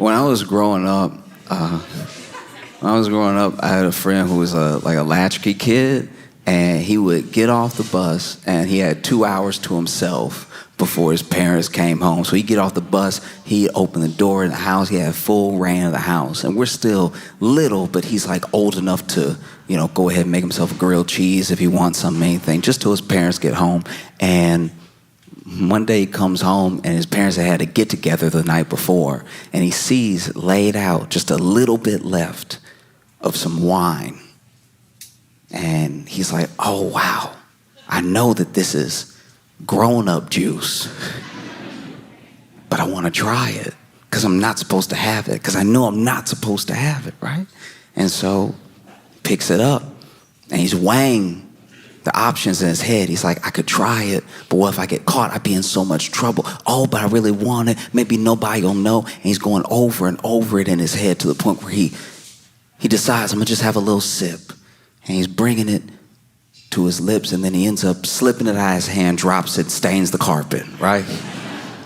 When I was growing up, I had a friend who was like a latchkey kid, and he would get off the bus, and he had 2 hours to himself before his parents came home. So he'd get off the bus, he'd open the door in the house, he had full reign of the house. And we're still little, but he's like old enough to, go ahead and make himself a grilled cheese if he wants something, anything, just till his parents get home. And one day he comes home and his parents had a get together the night before, and he sees laid out just a little bit left of some wine. And he's like, oh wow, I know that this is grown-up juice, but I want to try it because I'm not supposed to have it, because I know I'm not supposed to have it, right? And so picks it up and he's weighing the options in his head. He's like, I could try it, but what if I get caught? I'd be in so much trouble. Oh, but I really want it. Maybe nobody will know. And he's going over and over it in his head to the point where he decides, I'm gonna just have a little sip. And he's bringing it to his lips, and then he ends up slipping it out of his hand, drops it, stains the carpet, right?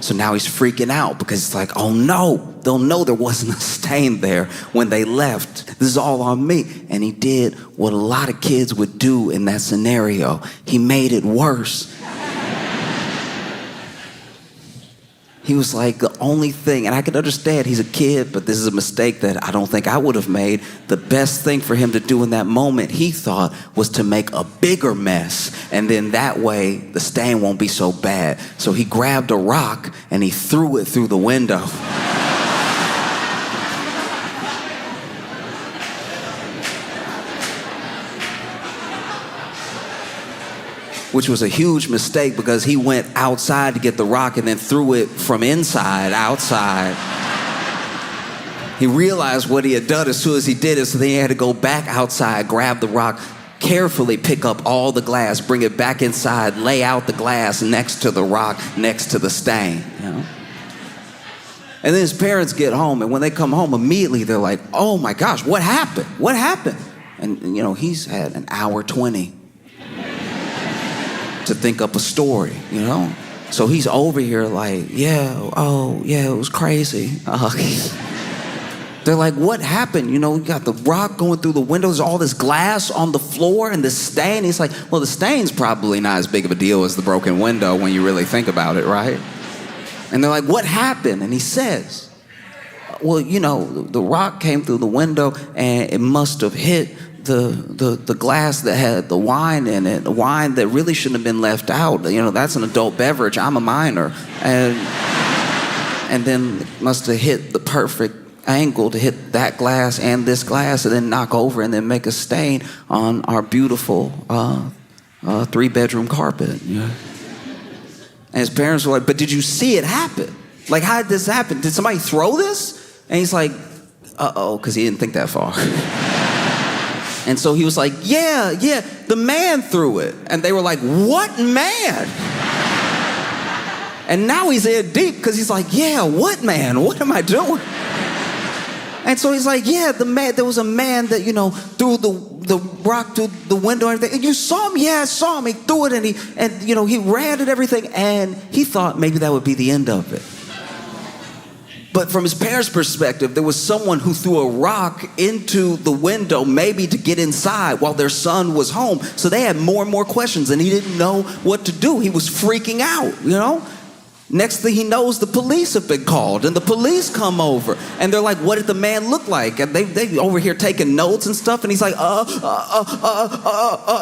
So now he's freaking out because it's like, oh no, they'll know there wasn't a stain there when they left. This is all on me. And he did what a lot of kids would do in that scenario. He made it worse. He was like, the only thing, and I can understand he's a kid, but this is a mistake that I don't think I would have made. The best thing for him to do in that moment, he thought, was to make a bigger mess. And then that way, the stain won't be so bad. So he grabbed a rock and he threw it through the window. Which was a huge mistake because he went outside to get the rock and then threw it from inside outside. He realized what he had done as soon as he did it, so then he had to go back outside, grab the rock, carefully pick up all the glass, bring it back inside, lay out the glass next to the rock, next to the stain. And then his parents get home, and when they come home, immediately they're like, oh my gosh, what happened? What happened? And he's had an hour 20 to think up a story, So he's over here like, it was crazy. They're like, what happened? You got the rock going through the windows, all this glass on the floor and this stain. He's like, well, the stain's probably not as big of a deal as the broken window when you really think about it, right? And they're like, what happened? And he says, well, the rock came through the window and it must have hit the glass that had the wine in it, the wine that really shouldn't have been left out. That's an adult beverage. I'm a minor. And then it must have hit the perfect angle to hit that glass and this glass and then knock over and then make a stain on our beautiful 3-bedroom carpet. And his parents were like, but did you see it happen? Like, how did this happen? Did somebody throw this? And he's like, uh-oh, because he didn't think that far. And so he was like, yeah, the man threw it. And they were like, what man? And now he's in deep because he's like, yeah, what man? What am I doing? And so he's like, yeah, there was a man that, threw the rock through the window and everything. And you saw him? Yeah, I saw him. He threw it and he ran and everything. And he thought maybe that would be the end of it. But from his parents' perspective, there was someone who threw a rock into the window, maybe to get inside while their son was home. So they had more and more questions, and he didn't know what to do. He was freaking out, Next thing he knows, the police have been called, and the police come over, and they're like, what did the man look like? And they over here taking notes and stuff, and he's like,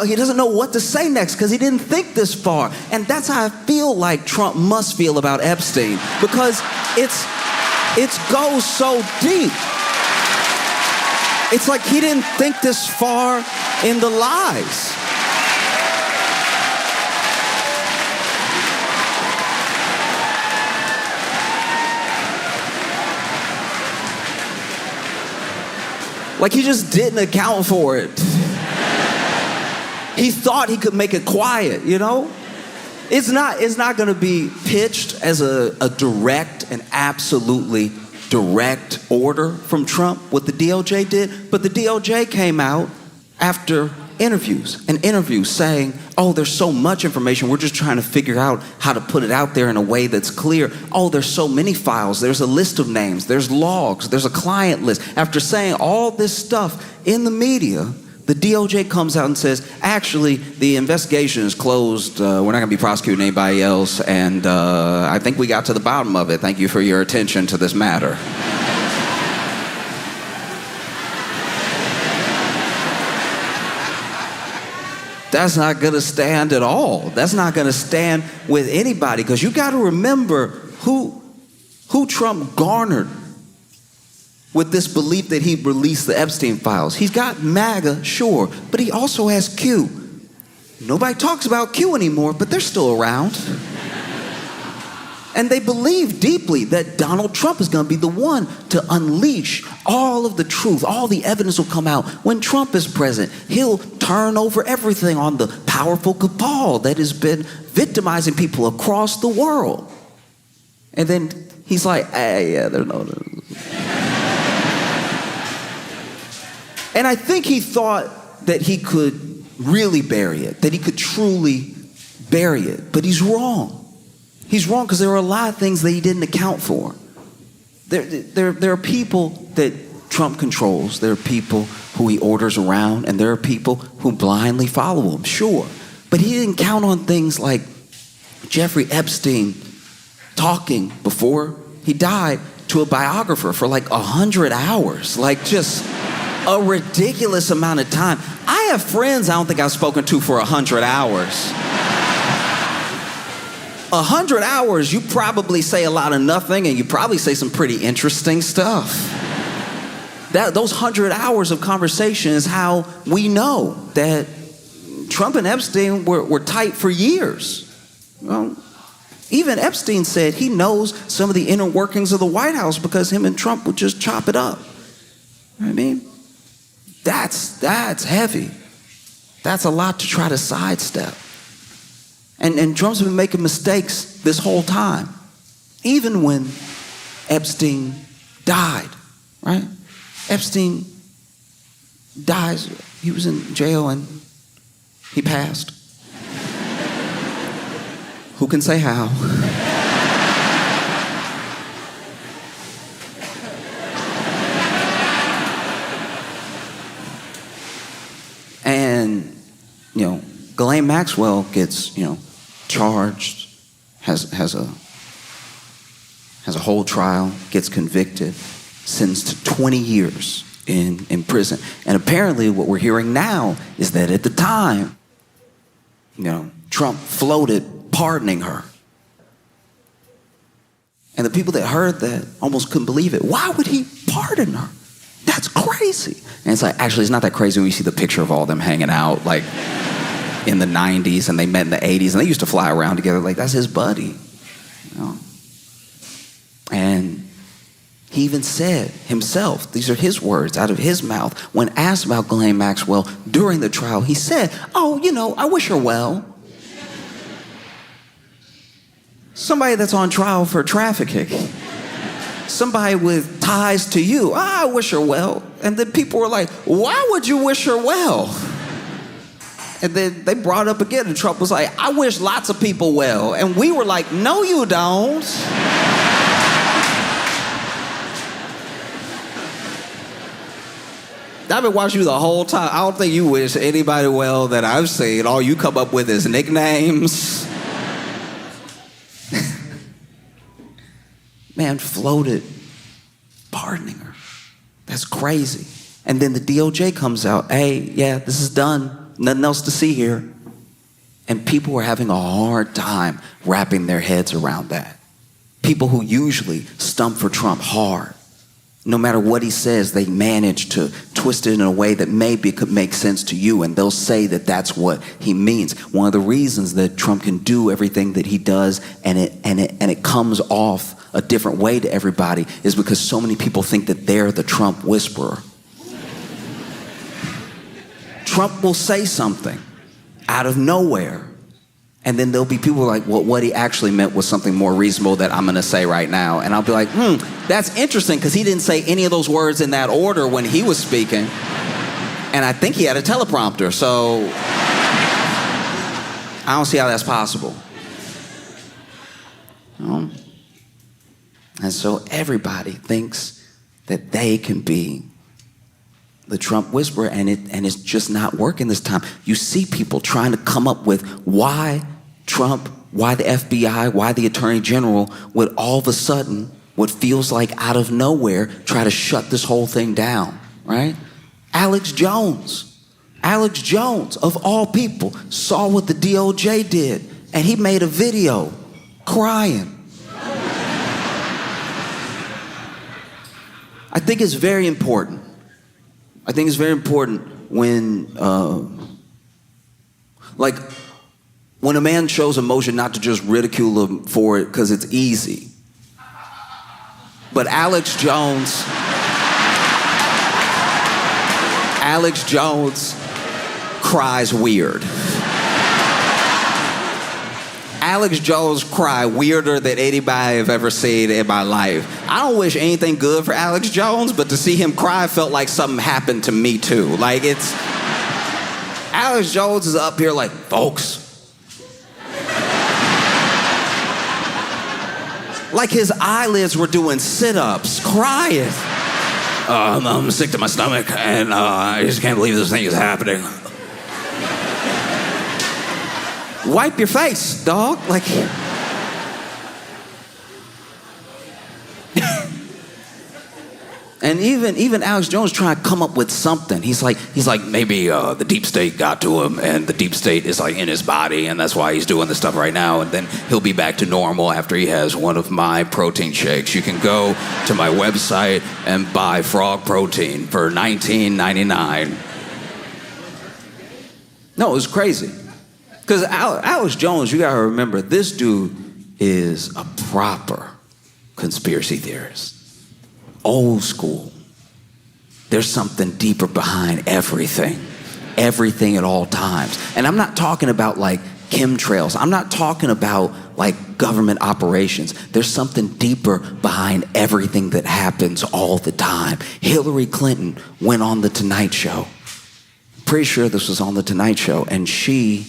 he doesn't know what to say next because he didn't think this far. And that's how I feel like Trump must feel about Epstein, because it goes so deep. It's like he didn't think this far in the lies. Like he just didn't account for it. He thought he could make it quiet, It's not going to be pitched as a direct and absolutely direct order from Trump, what the DOJ did. But the DOJ came out after interviews and interviews saying, oh, there's so much information, we're just trying to figure out how to put it out there in a way that's clear. Oh, there's so many files, there's a list of names, there's logs, there's a client list. After saying all this stuff in the media, the DOJ comes out and says, actually, the investigation is closed. We're not going to be prosecuting anybody else, and I think we got to the bottom of it. Thank you for your attention to this matter. That's not going to stand at all. That's not going to stand with anybody, because you got to remember who Trump garnered with this belief that he released the Epstein files. He's got MAGA, sure, but he also has Q. Nobody talks about Q anymore, but they're still around. And they believe deeply that Donald Trump is going to be the one to unleash all of the truth. All the evidence will come out. When Trump is president, he'll turn over everything on the powerful cabal that has been victimizing people across the world. And then he's like, hey, yeah, there's no... And I think he thought that he could really bury it, that he could truly bury it. But he's wrong. He's wrong because there are a lot of things that he didn't account for. There are people that Trump controls. There are people who he orders around, and there are people who blindly follow him, sure. But he didn't count on things like Jeffrey Epstein talking before he died to a biographer for like 100 hours. Like just a ridiculous amount of time. I have friends I don't think I've spoken to for 100 hours. 100 hours, you probably say a lot of nothing, and you probably say some pretty interesting stuff. Those 100 hours of conversation is how we know that Trump and Epstein were tight for years. Well, even Epstein said he knows some of the inner workings of the White House because him and Trump would just chop it up. You know what I mean? That's heavy. That's a lot to try to sidestep. And Trump's been making mistakes this whole time. Even when Epstein died, right? Epstein dies, he was in jail and he passed. Who can say how? And, Ghislaine Maxwell gets, charged, has a whole trial, gets convicted, sentenced to 20 years in prison. And apparently what we're hearing now is that at the time, Trump floated pardoning her. And the people that heard that almost couldn't believe it. Why would he pardon her? That's crazy. And it's like, actually, it's not that crazy when you see the picture of all them hanging out, like, in the 90s, and they met in the 80s, and they used to fly around together. Like, that's his buddy. And he even said himself, these are his words out of his mouth, when asked about Ghislaine Maxwell during the trial, he said, oh, I wish her well. Somebody that's on trial for trafficking. Somebody with ties to you. I wish her well. And then people were like, why would you wish her well? And then they brought it up again, and Trump was like, I wish lots of people well. And we were like, no, you don't. I've been watching you the whole time. I don't think you wish anybody well that I've seen. All you come up with is nicknames. Man floated pardoning her. That's crazy. And then the DOJ comes out, hey, yeah, this is done. Nothing else to see here. And people were having a hard time wrapping their heads around that. People who usually stump for Trump hard. No matter what he says, they manage to twist it in a way that maybe could make sense to you, and they'll say that that's what he means. One of the reasons that Trump can do everything that he does and it comes off a different way to everybody is because so many people think that they're the Trump whisperer. Trump will say something out of nowhere, and then there'll be people like, well, what he actually meant was something more reasonable that I'm going to say right now. And I'll be like, that's interesting, because he didn't say any of those words in that order when he was speaking. And I think he had a teleprompter, so I don't see how that's possible. And so everybody thinks that they can be the Trump whisperer, and it's just not working this time. You see people trying to come up with why Trump, why the FBI, why the Attorney General would all of a sudden, what feels like out of nowhere, try to shut this whole thing down, right? Alex Jones, of all people, saw what the DOJ did, and he made a video crying. I think it's very important. When, when a man shows emotion, not to just ridicule him for it because it's easy. But Alex Jones cries weird. Alex Jones cry weirder than anybody I've ever seen in my life. I don't wish anything good for Alex Jones, but to see him cry felt like something happened to me too. Like Alex Jones is up here like, folks. Like his eyelids were doing sit-ups, crying. I'm sick to my stomach, and I just can't believe this thing is happening. Wipe your face, dog. Like, and even Alex Jones trying to come up with something. He's like maybe the deep state got to him, and the deep state is like in his body, and that's why he's doing this stuff right now. And then he'll be back to normal after he has one of my protein shakes. You can go to my website and buy frog protein for $19.99. No, it was crazy. Because Alex Jones, you gotta remember, this dude is a proper conspiracy theorist. Old school. There's something deeper behind everything at all times. And I'm not talking about like chemtrails. I'm not talking about like government operations. There's something deeper behind everything that happens all the time. Hillary Clinton went on The Tonight Show. Pretty sure this was on The Tonight Show, and she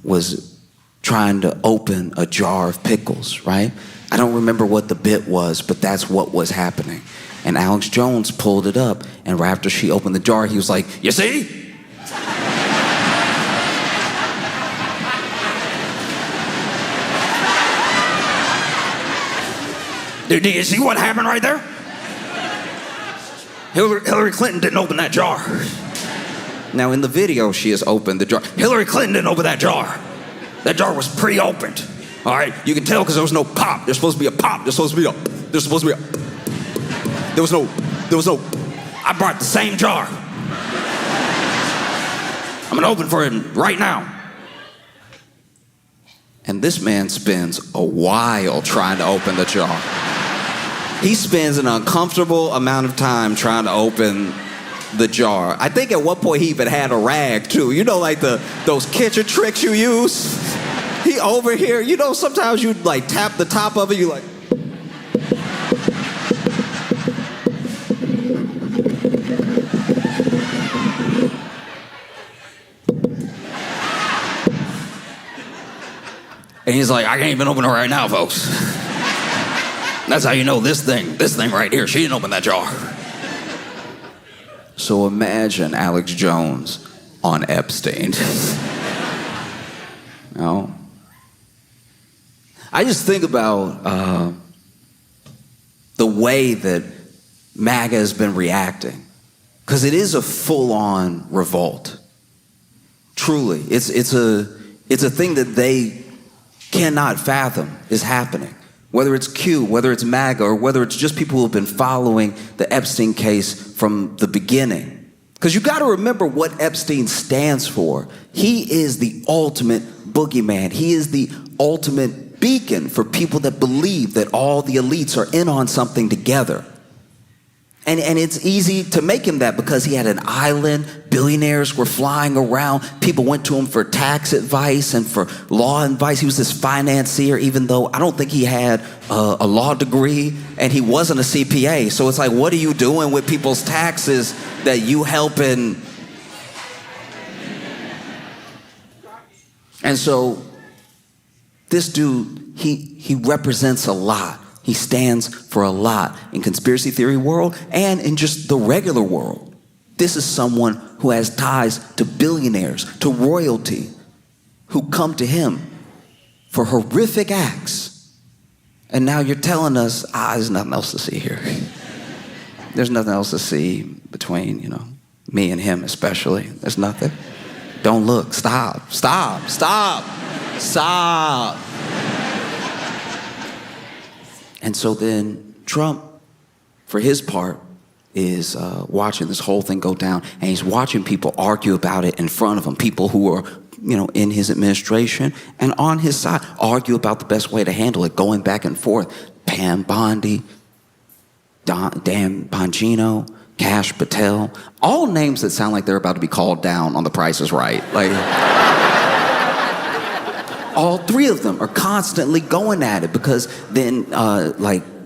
was trying to open a jar of pickles, right? I don't remember what the bit was, but that's what was happening. And Alex Jones pulled it up, and right after she opened the jar, he was like, you see? Do you see what happened right there? Hillary Clinton didn't open that jar. Now, in the video, she has opened the jar. Hillary Clinton didn't open that jar. That jar was pre-opened. All right? You can tell because there was no pop. There's supposed to be a pop. There was no. I brought the same jar. I'm going to open for it right now. And this man spends a while trying to open the jar. He spends an uncomfortable amount of time trying to open the jar. I think at one point he even had a rag too. You know, like those kitchen tricks you use? He over here, you know, sometimes you like tap the top of it, you like. And he's like, I can't even open it right now, folks. That's how you know this thing right here, she didn't open that jar. So imagine Alex Jones on Epstein. You know? I just think about the way that MAGA has been reacting. Because it is a full-on revolt. Truly. It's a thing that they cannot fathom is happening. Whether it's Q, whether it's MAGA, or whether it's just people who have been following the Epstein case from the beginning. Because you got to remember what Epstein stands for. He is the ultimate boogeyman. He is the ultimate beacon for people that believe that all the elites are in on something together. And it's easy to make him that because he had an island, billionaires were flying around, people went to him for tax advice and for law advice. He was this financier, even though I don't think he had a law degree and he wasn't a CPA. So it's like, what are you doing with people's taxes that you helping? And so this dude, he represents a lot. He stands for a lot in conspiracy theory world and in just the regular world. This is someone who has ties to billionaires, to royalty, who come to him for horrific acts. And now you're telling us, there's nothing else to see here. There's nothing else to see between, me and him especially. There's nothing. Don't look. Stop. Stop. Stop. Stop. And so then Trump, for his part, is watching this whole thing go down, and he's watching people argue about it in front of him, people who are, in his administration and on his side, argue about the best way to handle it, going back and forth. Pam Bondi, Dan Bongino, Cash Patel, all names that sound like they're about to be called down on The Price is Right. All three of them are constantly going at it because then,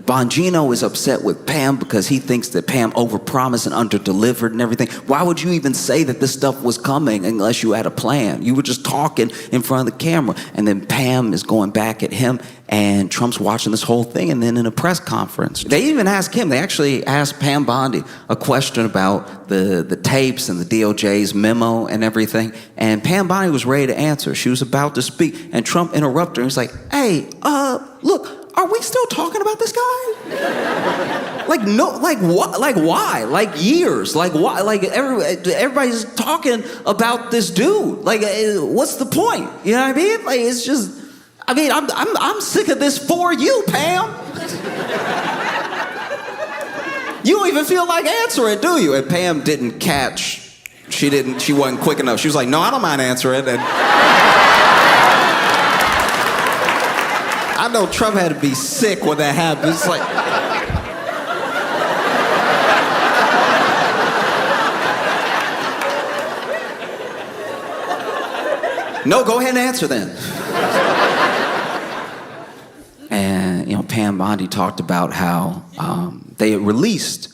Bongino is upset with Pam because he thinks that Pam overpromised and underdelivered and everything. Why would you even say that this stuff was coming unless you had a plan? You were just talking in front of the camera. And then Pam is going back at him, and Trump's watching this whole thing. And then in a press conference, they even asked him, they actually asked Pam Bondi a question about the tapes and the DOJ's memo and everything. And Pam Bondi was ready to answer. She was about to speak, and Trump interrupted her. He was like, hey, look, are we still talking about this guy? Why? Years. Why? Everybody's talking about this dude. What's the point? You know what I mean? It's just, I'm sick of this for you, Pam. You don't even feel like answering, do you? And Pam didn't catch. She wasn't quick enough. She was like, no, I don't mind answering. And I know Trump had to be sick when that happened. It's like, no, go ahead and answer then. And, Pam Bondi talked about how they had released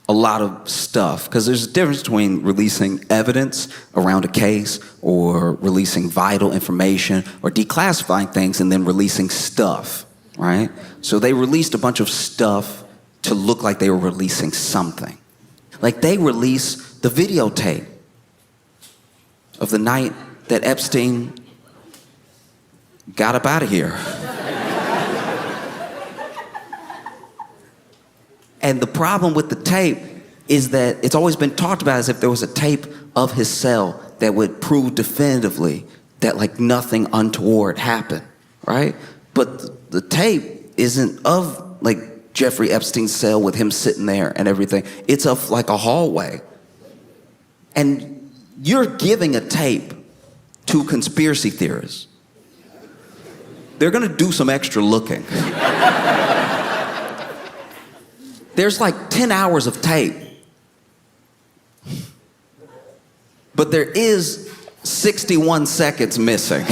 a lot of stuff, because there's a difference between releasing evidence around a case or releasing vital information or declassifying things and then releasing stuff, right? So they released a bunch of stuff to look like they were releasing something. They released the videotape of the night that Epstein got up out of here. And the problem with the tape is that it's always been talked about as if there was a tape of his cell that would prove definitively that nothing untoward happened, right? But the tape isn't of Jeffrey Epstein's cell with him sitting there and everything. It's of a hallway. And you're giving a tape to conspiracy theorists. They're gonna do some extra looking. There's 10 hours of tape. But there is 61 seconds missing.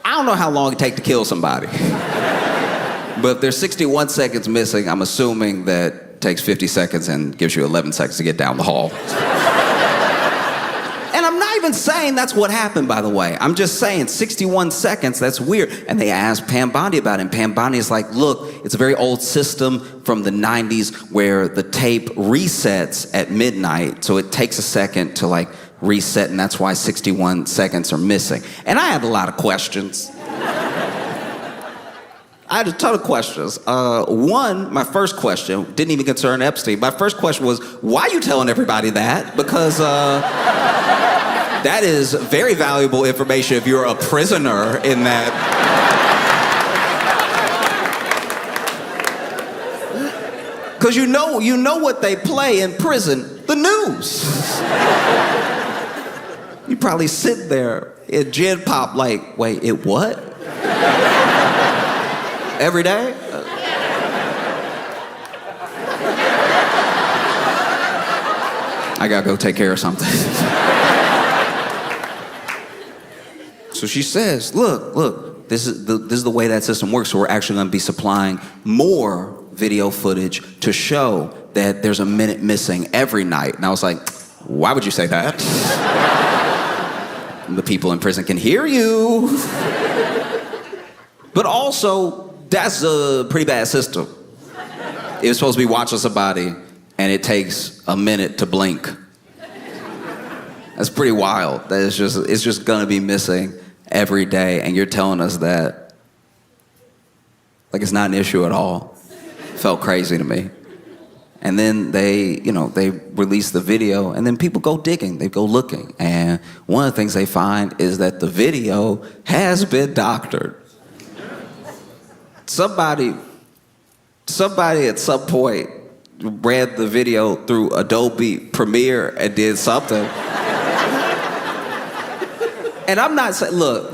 I don't know how long it takes to kill somebody. But if there's 61 seconds missing, I'm assuming that it takes 50 seconds and gives you 11 seconds to get down the hall. And I'm not even saying that's what happened, by the way. I'm just saying 61 seconds, that's weird. And they asked Pam Bondi about it, and Pam Bondi is like, look, it's a very old system from the 90s where the tape resets at midnight, so it takes a second to reset, and that's why 61 seconds are missing. And I had a lot of questions. I had a ton of questions. One, my first question, didn't even concern Epstein. My first question was, why are you telling everybody that? Because that is very valuable information if you're a prisoner in that. Because you know what they play in prison, the news. You probably sit there in Gen Pop wait, it what? Every day? I gotta go take care of something. So she says, look, this is the way that system works. So we're actually gonna be supplying more video footage to show that there's a minute missing every night. And I was like, why would you say that? The people in prison can hear you. But also, that's a pretty bad system. It was supposed to be watching somebody and it takes a minute to blink. That's pretty wild. That it's just gonna be missing every day, and you're telling us that like it's not an issue at all. Felt crazy to me. And then they release the video, and then people go digging, they go looking, and one of the things they find is that the video has been doctored. Somebody at some point read the video through Adobe Premiere and did something. And I'm not saying, look.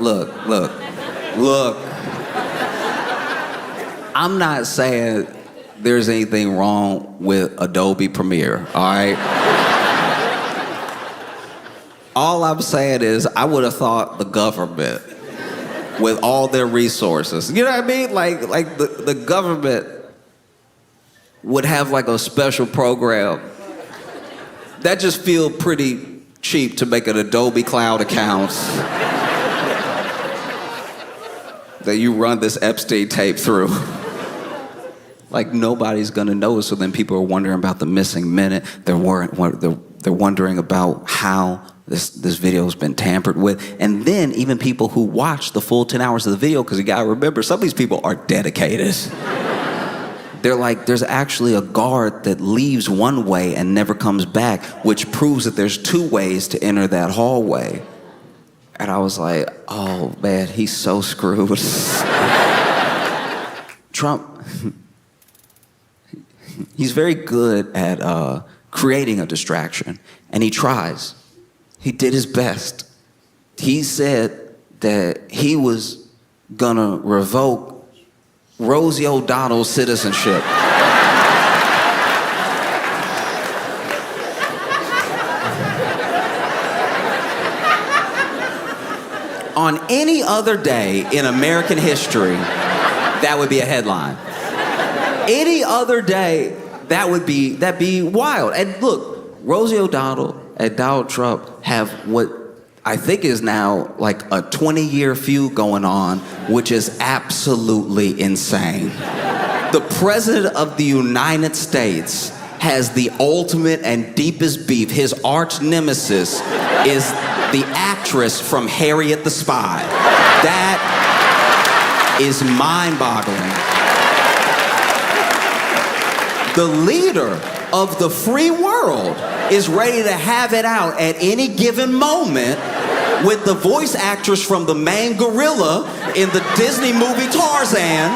I'm not saying there's anything wrong with Adobe Premiere, all right? All I'm saying is I would have thought the government, with all their resources, you know what I mean? Like the government would have like a special program. That just feel pretty cheap to make an Adobe Cloud account that you run this Epstein tape through. Like nobody's gonna know, so then people are wondering about the missing minute. They're wondering about how this video's been tampered with. And then even people who watch the full 10 hours of the video, because you gotta remember, some of these people are dedicated. They're like, there's actually a guard that leaves one way and never comes back, which proves that there's two ways to enter that hallway. And I was like, oh man, he's so screwed. Trump, he's very good at creating a distraction, and he tries. He did his best. He said that he was gonna revoke Rosie O'Donnell's citizenship. On any other day in American history, that would be a headline. Any other day, that'd be wild. And look, Rosie O'Donnell and Donald Trump have what I think is now like a 20-year feud going on, which is absolutely insane. The President of the United States has the ultimate and deepest beef. His arch nemesis is the actress from Harriet the Spy. That is mind-boggling. The leader of the free world is ready to have it out at any given moment with the voice actress from the main gorilla in the Disney movie Tarzan.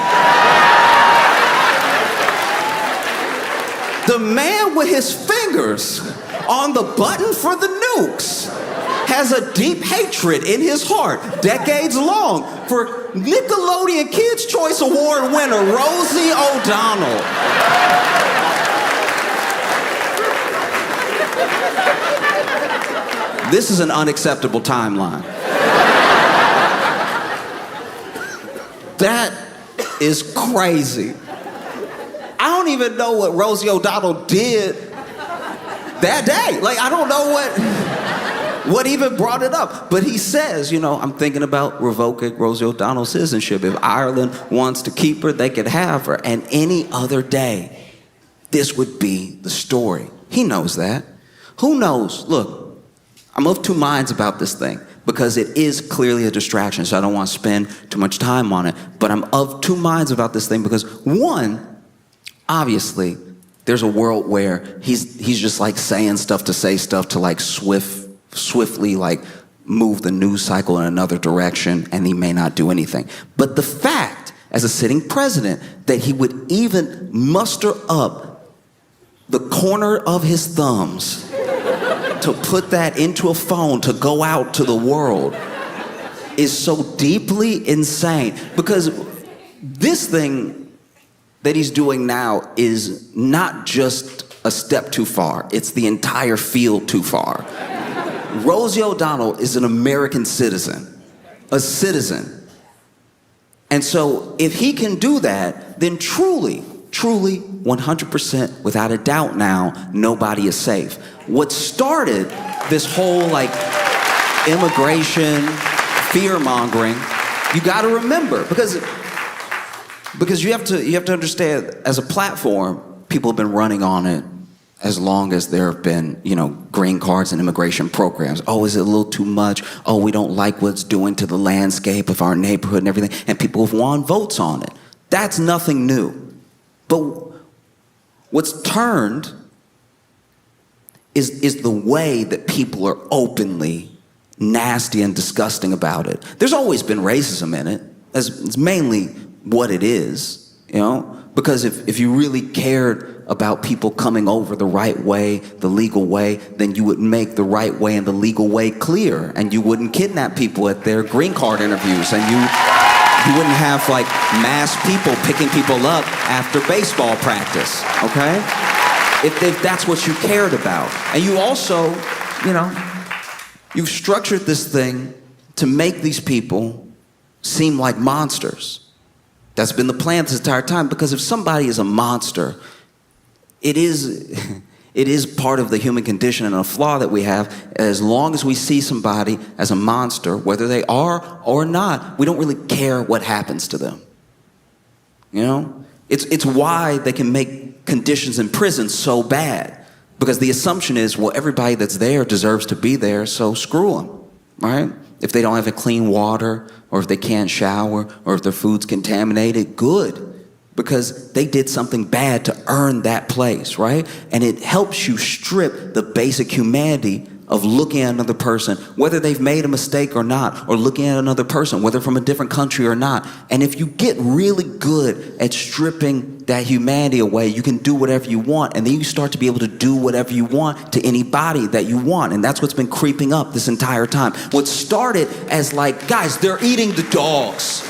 The man with his fingers on the button for the nukes has a deep hatred in his heart, decades long, for Nickelodeon Kids' Choice Award winner Rosie O'Donnell. This is an unacceptable timeline. That is crazy. I don't even know what Rosie O'Donnell did that day. Like, I don't know what even brought it up. But he says, I'm thinking about revoking Rosie O'Donnell's citizenship. If Ireland wants to keep her, they could have her. And any other day, this would be the story. He knows that. Who knows? Look, I'm of two minds about this thing because it is clearly a distraction, so I don't want to spend too much time on it. But I'm of two minds about this thing because, one, obviously, there's a world where he's just like saying stuff to say stuff to like swiftly like move the news cycle in another direction, and he may not do anything. But the fact, as a sitting president, that he would even muster up the corner of his thumbs to put that into a phone to go out to the world is so deeply insane. Because this thing that he's doing now is not just a step too far. It's the entire field too far. Rosie O'Donnell is an American citizen, a citizen. And so if he can do that, then truly, 100%, without a doubt now, nobody is safe. What started this whole like immigration, fear-mongering, you gotta remember, because you have to understand, as a platform, people have been running on it as long as there have been, green cards and immigration programs. Oh, is it a little too much? Oh, we don't like what it's doing to the landscape of our neighborhood and everything. And people have won votes on it. That's nothing new. But what's turned is the way that people are openly nasty and disgusting about it. There's always been racism in it. It's mainly what it is, because if you really cared about people coming over the right way, the legal way, then you would make the right way and the legal way clear, and you wouldn't kidnap people at their green card interviews, and you wouldn't have like mass people picking people up after baseball practice, okay? If that's what you cared about. And you also, you've structured this thing to make these people seem like monsters. That's been the plan this entire time, because if somebody is a monster, it is part of the human condition and a flaw that we have. As long as we see somebody as a monster, whether they are or not, we don't really care what happens to them. It's why they can make conditions in prison so bad, because the assumption is, well, everybody that's there deserves to be there, so screw them, right? If they don't have clean water, or if they can't shower, or if their food's contaminated, good. Because they did something bad to earn that place, right? And it helps you strip the basic humanity of looking at another person, whether they've made a mistake or not, or looking at another person, whether from a different country or not. And if you get really good at stripping that humanity away, you can do whatever you want, and then you start to be able to do whatever you want to anybody that you want. And that's what's been creeping up this entire time. What started as like, guys, they're eating the dogs.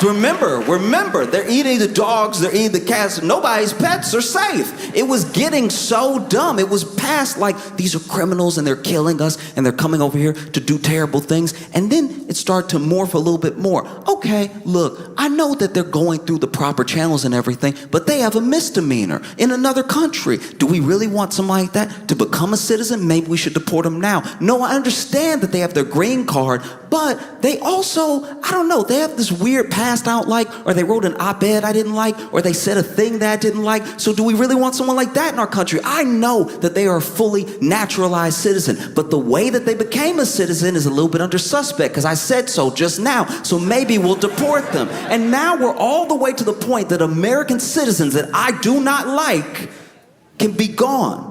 Remember, they're eating the dogs, they're eating the cats. Nobody's pets are safe. It was getting so dumb. It was past like, these are criminals and they're killing us and they're coming over here to do terrible things. And then it started to morph a little bit more. Okay, look, I know that they're going through the proper channels and everything, but they have a misdemeanor in another country. Do we really want somebody like that to become a citizen? Maybe we should deport them now. No, I understand that they have their green card, but they also, I don't know, they have this weird past out like, or they wrote an op-ed I didn't like, or they said a thing that I didn't like. So do we really want someone like that in our country? I know that they are a fully naturalized citizen, but the way that they became a citizen is a little bit under suspect, because I said so just now. So maybe we'll deport them. And now we're all the way to the point that American citizens that I do not like can be gone.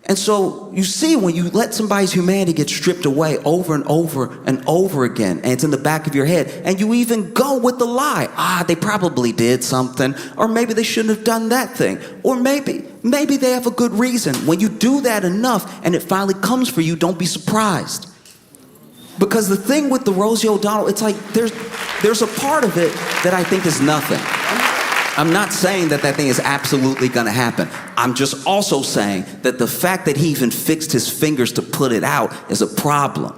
And so you see, when you let somebody's humanity get stripped away over and over and over again, and it's in the back of your head, and you even go with the lie. They probably did something, or maybe they shouldn't have done that thing, or maybe they have a good reason. When you do that enough and it finally comes for you, don't be surprised. Because the thing with the Rosie O'Donnell, it's like there's a part of it that I think is nothing. I'm not saying that thing is absolutely gonna happen. I'm just also saying that the fact that he even fixed his fingers to put it out is a problem.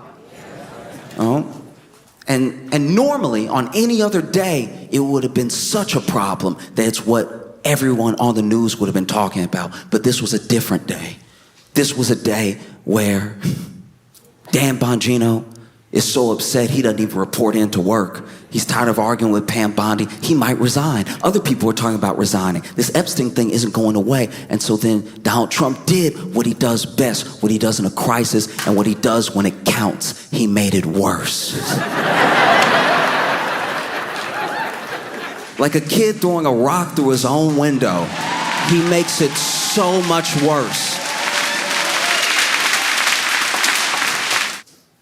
And normally, on any other day, it would have been such a problem that it's what everyone on the news would have been talking about. But this was a different day. This was a day where Dan Bongino is so upset he doesn't even report into work. He's tired of arguing with Pam Bondi. He might resign. Other people are talking about resigning. This Epstein thing isn't going away. And so then Donald Trump did what he does best, what he does in a crisis, and what he does when it counts. He made it worse. Like a kid throwing a rock through his own window. He makes it so much worse.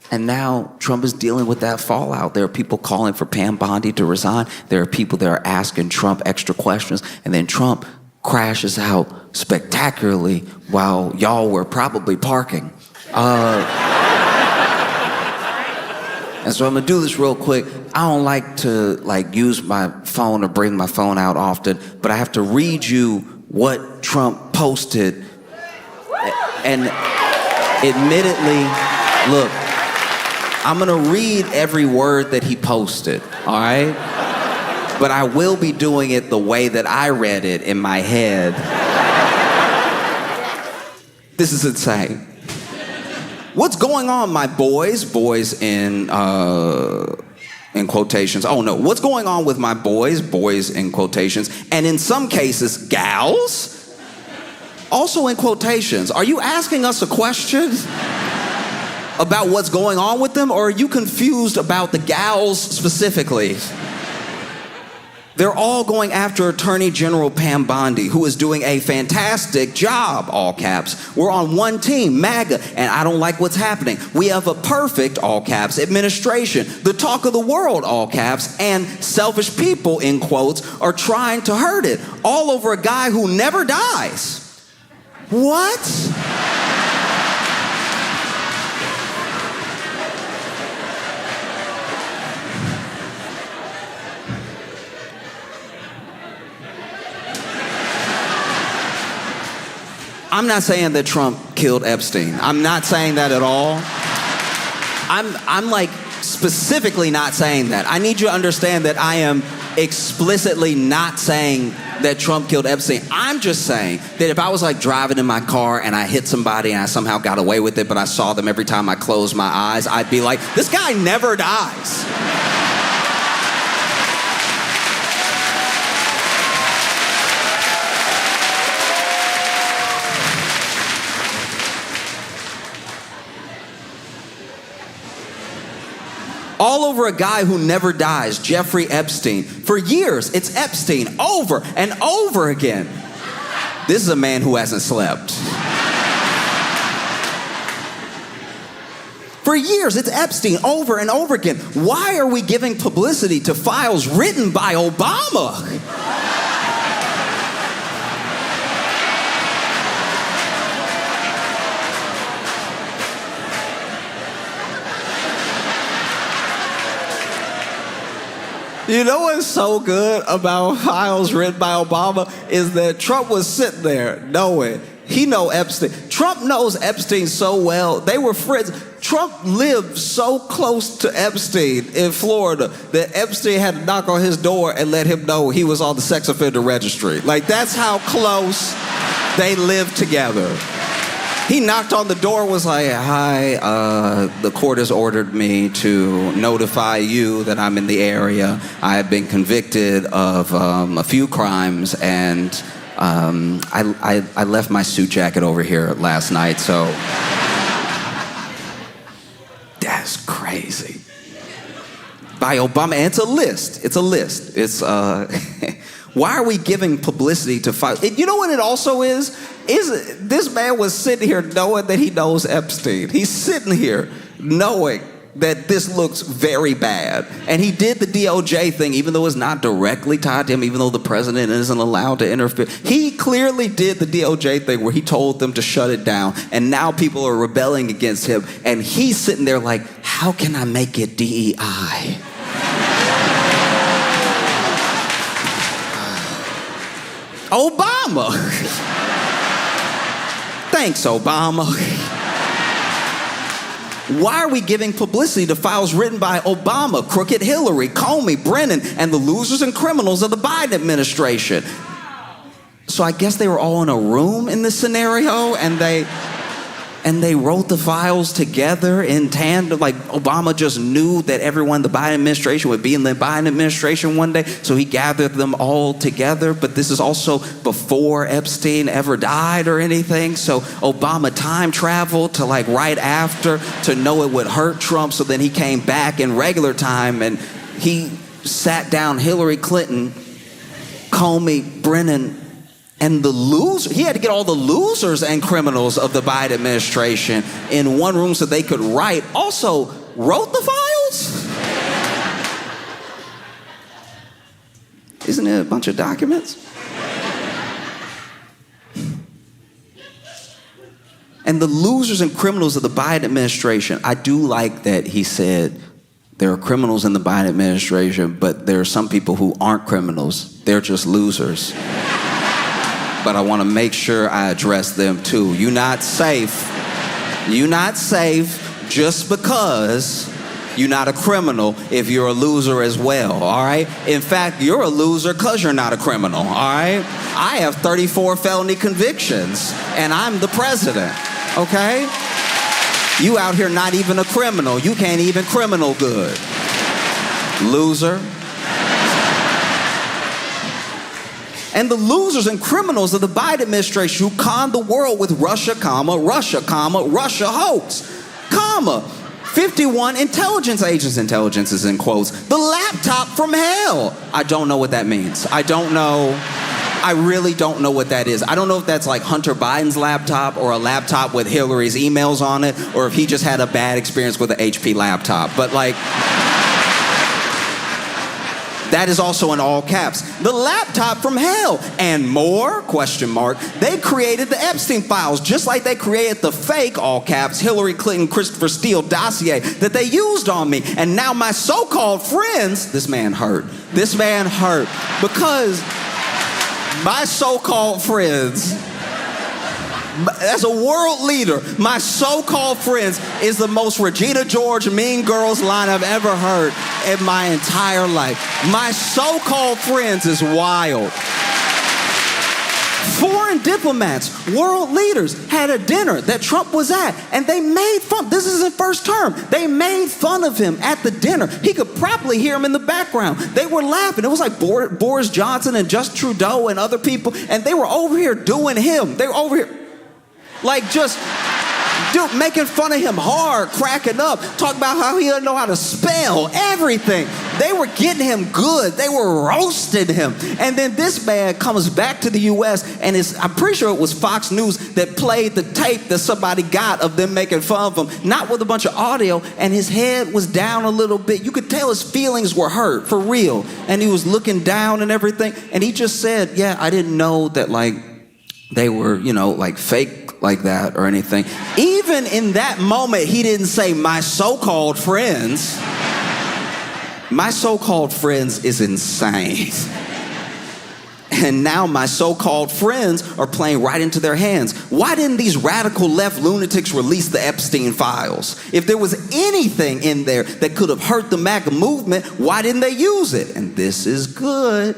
And now Trump is dealing with that fallout. There are people calling for Pam Bondi to resign. There are people that are asking Trump extra questions. And then Trump crashes out spectacularly while y'all were probably parking. And so I'm gonna do this real quick. I don't like to use my phone or bring my phone out often, but I have to read you what Trump posted. And admittedly, look, I'm gonna read every word that he posted, all right? But I will be doing it the way that I read it in my head. This is insane. What's going on, my boys? Boys in quotations. Oh no, what's going on with my boys? Boys in quotations. And in some cases, gals? Also in quotations. Are you asking us a question about what's going on with them, or are you confused about the gals specifically? They're all going after Attorney General Pam Bondi, who is doing a fantastic job, all caps. We're on one team, MAGA, and I don't like what's happening. We have a perfect, all caps, administration. The talk of the world, all caps, and selfish people, in quotes, are trying to hurt it, all over a guy who never dies. What? I'm not saying that Trump killed Epstein. I'm not saying that at all. I'm like specifically not saying that. I need you to understand that I am explicitly not saying that Trump killed Epstein. I'm just saying that if I was like driving in my car and I hit somebody and I somehow got away with it, but I saw them every time I closed my eyes, I'd be like, this guy never dies. All over a guy who never dies, Jeffrey Epstein. For years, it's Epstein over and over again. This is a man who hasn't slept. For years, it's Epstein over and over again. Why are we giving publicity to files written by Obama? You know what's so good about files written by Obama is that Trump was sitting there knowing he know Epstein. Trump knows Epstein so well. They were friends. Trump lived so close to Epstein in Florida that Epstein had to knock on his door and let him know he was on the sex offender registry. Like, that's how close they lived together. He knocked on the door, was like, hi, the court has ordered me to notify you that I'm in the area. I have been convicted of a few crimes, and I left my suit jacket over here last night, so. That's crazy. By Obama, and it's a list. It's a list. It's, why are we giving publicity to files? You know what it also is? This man was sitting here knowing that he knows Epstein. He's sitting here knowing that this looks very bad. And he did the DOJ thing, even though it's not directly tied to him, even though the president isn't allowed to interfere. He clearly did the DOJ thing where he told them to shut it down. And now people are rebelling against him. And he's sitting there like, how can I make it DEI? Obama. Thanks, Obama. Why are we giving publicity to files written by Obama, Crooked Hillary, Comey, Brennan, and the losers and criminals of the Biden administration? So I guess they were all in a room in this scenario, and they wrote the files together in tandem. Like, Obama just knew that everyone in the Biden administration would be in the Biden administration one day, so he gathered them all together. But this is also before Epstein ever died or anything, so Obama time traveled to like right after to know it would hurt Trump, so then he came back in regular time and he sat down Hillary Clinton, Comey, Brennan, and the loser, he had to get all the losers and criminals of the Biden administration in one room so they could write. Also, wrote the files? Isn't it a bunch of documents? And the losers and criminals of the Biden administration, I do like that he said there are criminals in the Biden administration, but there are some people who aren't criminals. They're just losers. but I want to make sure I address them too. You're not safe. You're not safe just because you're not a criminal if you're a loser as well, all right? In fact, you're a loser because you're not a criminal, all right? I have 34 felony convictions, and I'm the president, okay? You out here not even a criminal. You can't even criminal good. Loser. And the losers and criminals of the Biden administration who conned the world with Russia, Russia hoax, 51 intelligence agents, intelligence is in quotes, the laptop from hell. I don't know what that means. I don't know. I really don't know what that is. I don't know if that's like Hunter Biden's laptop or a laptop with Hillary's emails on it, or if he just had a bad experience with an HP laptop. But like, that is also in all caps. The laptop from hell and more, ? They created the Epstein files just like they created the fake, all caps, Hillary Clinton, Christopher Steele dossier that they used on me. And now my so-called friends, this man hurt because my so-called friends, as a world leader, my so-called friends is the most Regina George Mean Girls line I've ever heard in my entire life. My so-called friends is wild. Foreign diplomats, world leaders had a dinner that Trump was at, and they made fun. This is his first term. They made fun of him at the dinner. He could probably hear him in the background. They were laughing. It was like Boris Johnson and Justin Trudeau and other people, and they were over here doing him. They were over here like just making fun of him hard, cracking up, talking about how he doesn't know how to spell, everything. They were getting him good. They were roasting him. And then this man comes back to the U.S. and I'm pretty sure it was Fox News that played the tape that somebody got of them making fun of him, not with a bunch of audio, and his head was down a little bit. You could tell his feelings were hurt, for real. And he was looking down and everything. And he just said, yeah, I didn't know that, like, they were, like fake like that or anything. Even in that moment, he didn't say my so-called friends. My so-called friends is insane. And now my so-called friends are playing right into their hands. Why didn't these radical left lunatics release the Epstein files? If there was anything in there that could have hurt the MAGA movement, why didn't they use it? And this is good.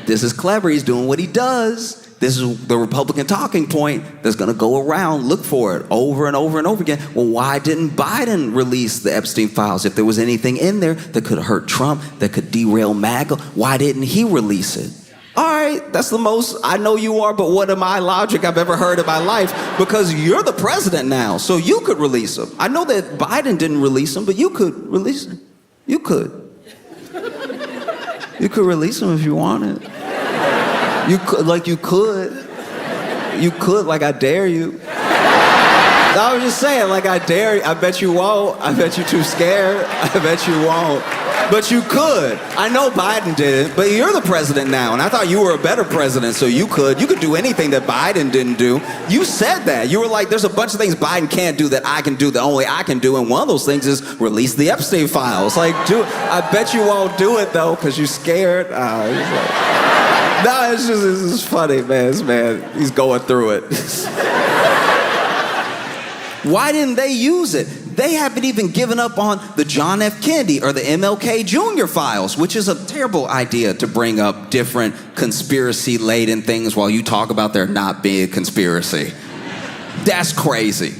This is clever. He's doing what he does. This is the Republican talking point that's going to go around. Look for it over and over and over again. Well, why didn't Biden release the Epstein files? If there was anything in there that could hurt Trump, that could derail MAGA, why didn't he release it? All right, that's the most I know you are, but what am I logic I've ever heard in my life? Because you're the president now, so you could release them. I know that Biden didn't release them, but you could release them. You could. You could release them if you wanted. You could, like I dare you. I was just saying, like, I dare you. I bet you won't. I bet you're too scared. I bet you won't. But you could. I know Biden did it, but you're the president now, and I thought you were a better president, so you could do anything that Biden didn't do. You said that. You were like, there's a bunch of things Biden can't do that I can do, that only I can do, and one of those things is release the Epstein files. Like, I bet you won't do it, though, because you're scared. No, it's just funny, man. This man, he's going through it. Why didn't they use it? They haven't even given up on the John F. Kennedy or the MLK Jr. files, which is a terrible idea to bring up different conspiracy-laden things while you talk about there not being a conspiracy. That's crazy.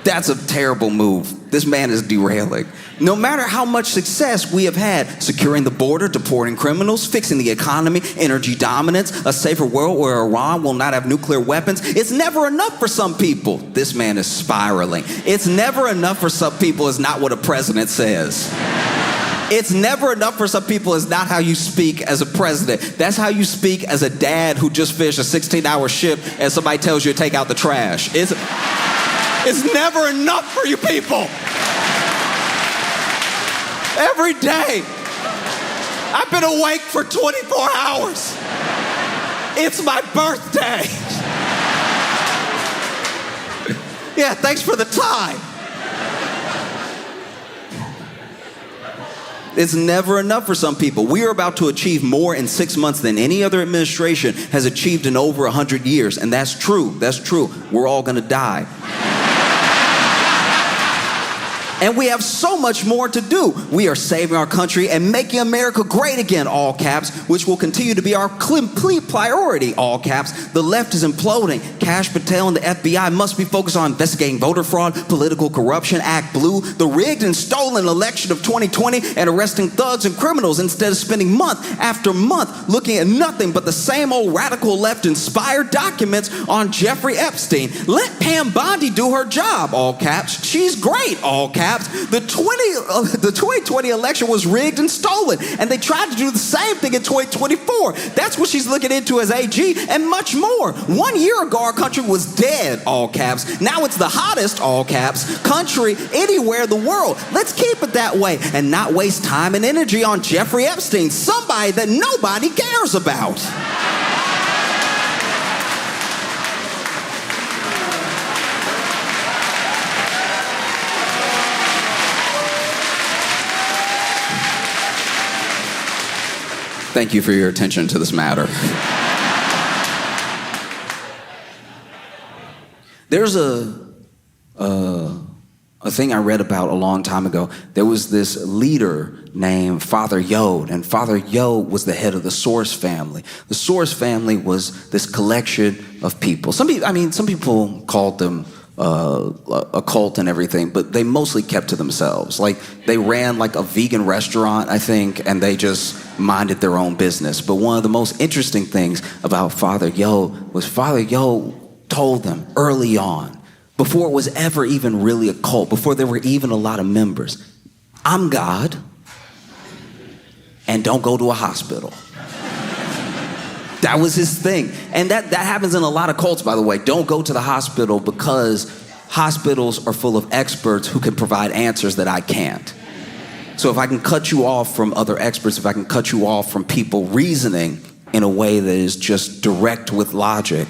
That's a terrible move. This man is derailing. No matter how much success we have had securing the border, deporting criminals, fixing the economy, energy dominance, a safer world where Iran will not have nuclear weapons, it's never enough for some people. This man is spiraling. It's never enough for some people is not what a president says. It's never enough for some people is not how you speak as a president. That's how you speak as a dad who just finished a 16-hour shift and somebody tells you to take out the trash. It's never enough for you people. Every day, I've been awake for 24 hours. It's my birthday. Yeah, thanks for the time. It's never enough for some people. We are about to achieve more in 6 months than any other administration has achieved in over 100 years. And that's true. That's true. We're all going to die. And we have so much more to do. We are saving our country and making America great again, all caps, which will continue to be our complete priority, all caps. The left is imploding. Kash Patel and the FBI must be focused on investigating voter fraud, political corruption, Act Blue, the rigged and stolen election of 2020, and arresting thugs and criminals instead of spending month after month looking at nothing but the same old radical left-inspired documents on Jeffrey Epstein. Let Pam Bondi do her job, all caps. She's great, all caps. The 2020 election was rigged and stolen, and they tried to do the same thing in 2024. That's what she's looking into as AG, and much more. 1 year ago, our country was dead, all caps. Now it's the hottest, all caps, country anywhere in the world. Let's keep it that way and not waste time and energy on Jeffrey Epstein, somebody that nobody cares about. Thank you for your attention to this matter. There's a thing I read about a long time ago. There was this leader named Father Yod, and Father Yod was the head of the Source family. The Source family was this collection of people. Some people called them a cult and everything, but they mostly kept to themselves. Like, they ran like a vegan restaurant, I think, and they just minded their own business. But one of the most interesting things about Father Yod was Father Yod told them early on, before it was ever even really a cult, before there were even a lot of members, I'm God, and don't go to a hospital. That was his thing. And that happens in a lot of cults, by the way. Don't go to the hospital because hospitals are full of experts who can provide answers that I can't. So if I can cut you off from other experts, if I can cut you off from people reasoning in a way that is just direct with logic,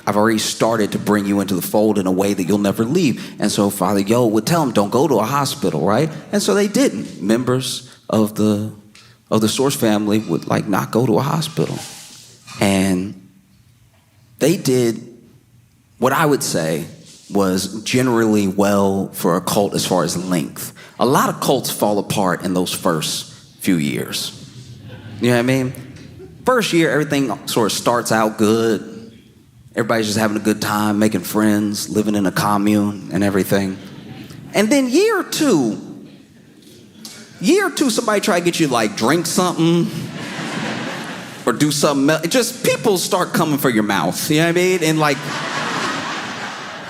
I've already started to bring you into the fold in a way that you'll never leave. And so Father Yod would tell them, don't go to a hospital, right? And so they didn't. Members of the Source family would not go to a hospital. And they did what I would say was generally well for a cult as far as length. A lot of cults fall apart in those first few years. You know what I mean? First year, everything sort of starts out good. Everybody's just having a good time, making friends, living in a commune and everything. And then year two, somebody try to get you drink something or do something else. Just people start coming for your mouth, you know what I mean? And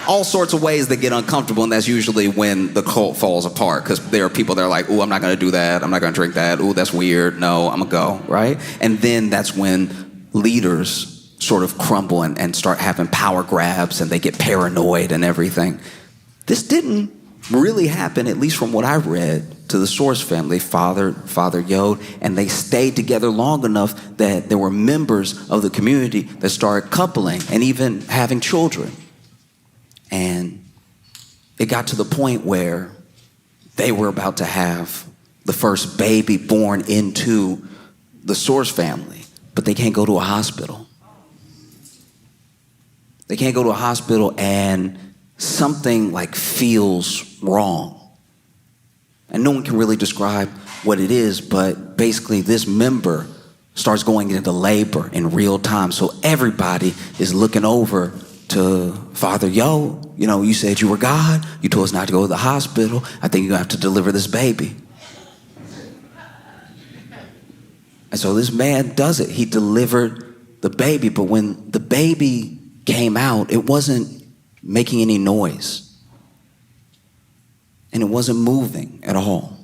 all sorts of ways that get uncomfortable, and that's usually when the cult falls apart, because there are people that are like, ooh, I'm not gonna do that, I'm not gonna drink that, ooh, that's weird, no, I'm gonna go, right? And then that's when leaders sort of crumble and start having power grabs, and they get paranoid and everything. This didn't really happen, at least from what I read, to the Source family, Father Yod, and they stayed together long enough that there were members of the community that started coupling and even having children. And it got to the point where they were about to have the first baby born into the Source family, but they can't go to a hospital. They can't go to a hospital, and something feels wrong. And no one can really describe what it is, but basically this member starts going into labor in real time. So everybody is looking over to Father Yod. You know, you said you were God. You told us not to go to the hospital. I think you have to deliver this baby. And so this man does it. He delivered the baby, but when the baby came out, it wasn't making any noise. And it wasn't moving at all.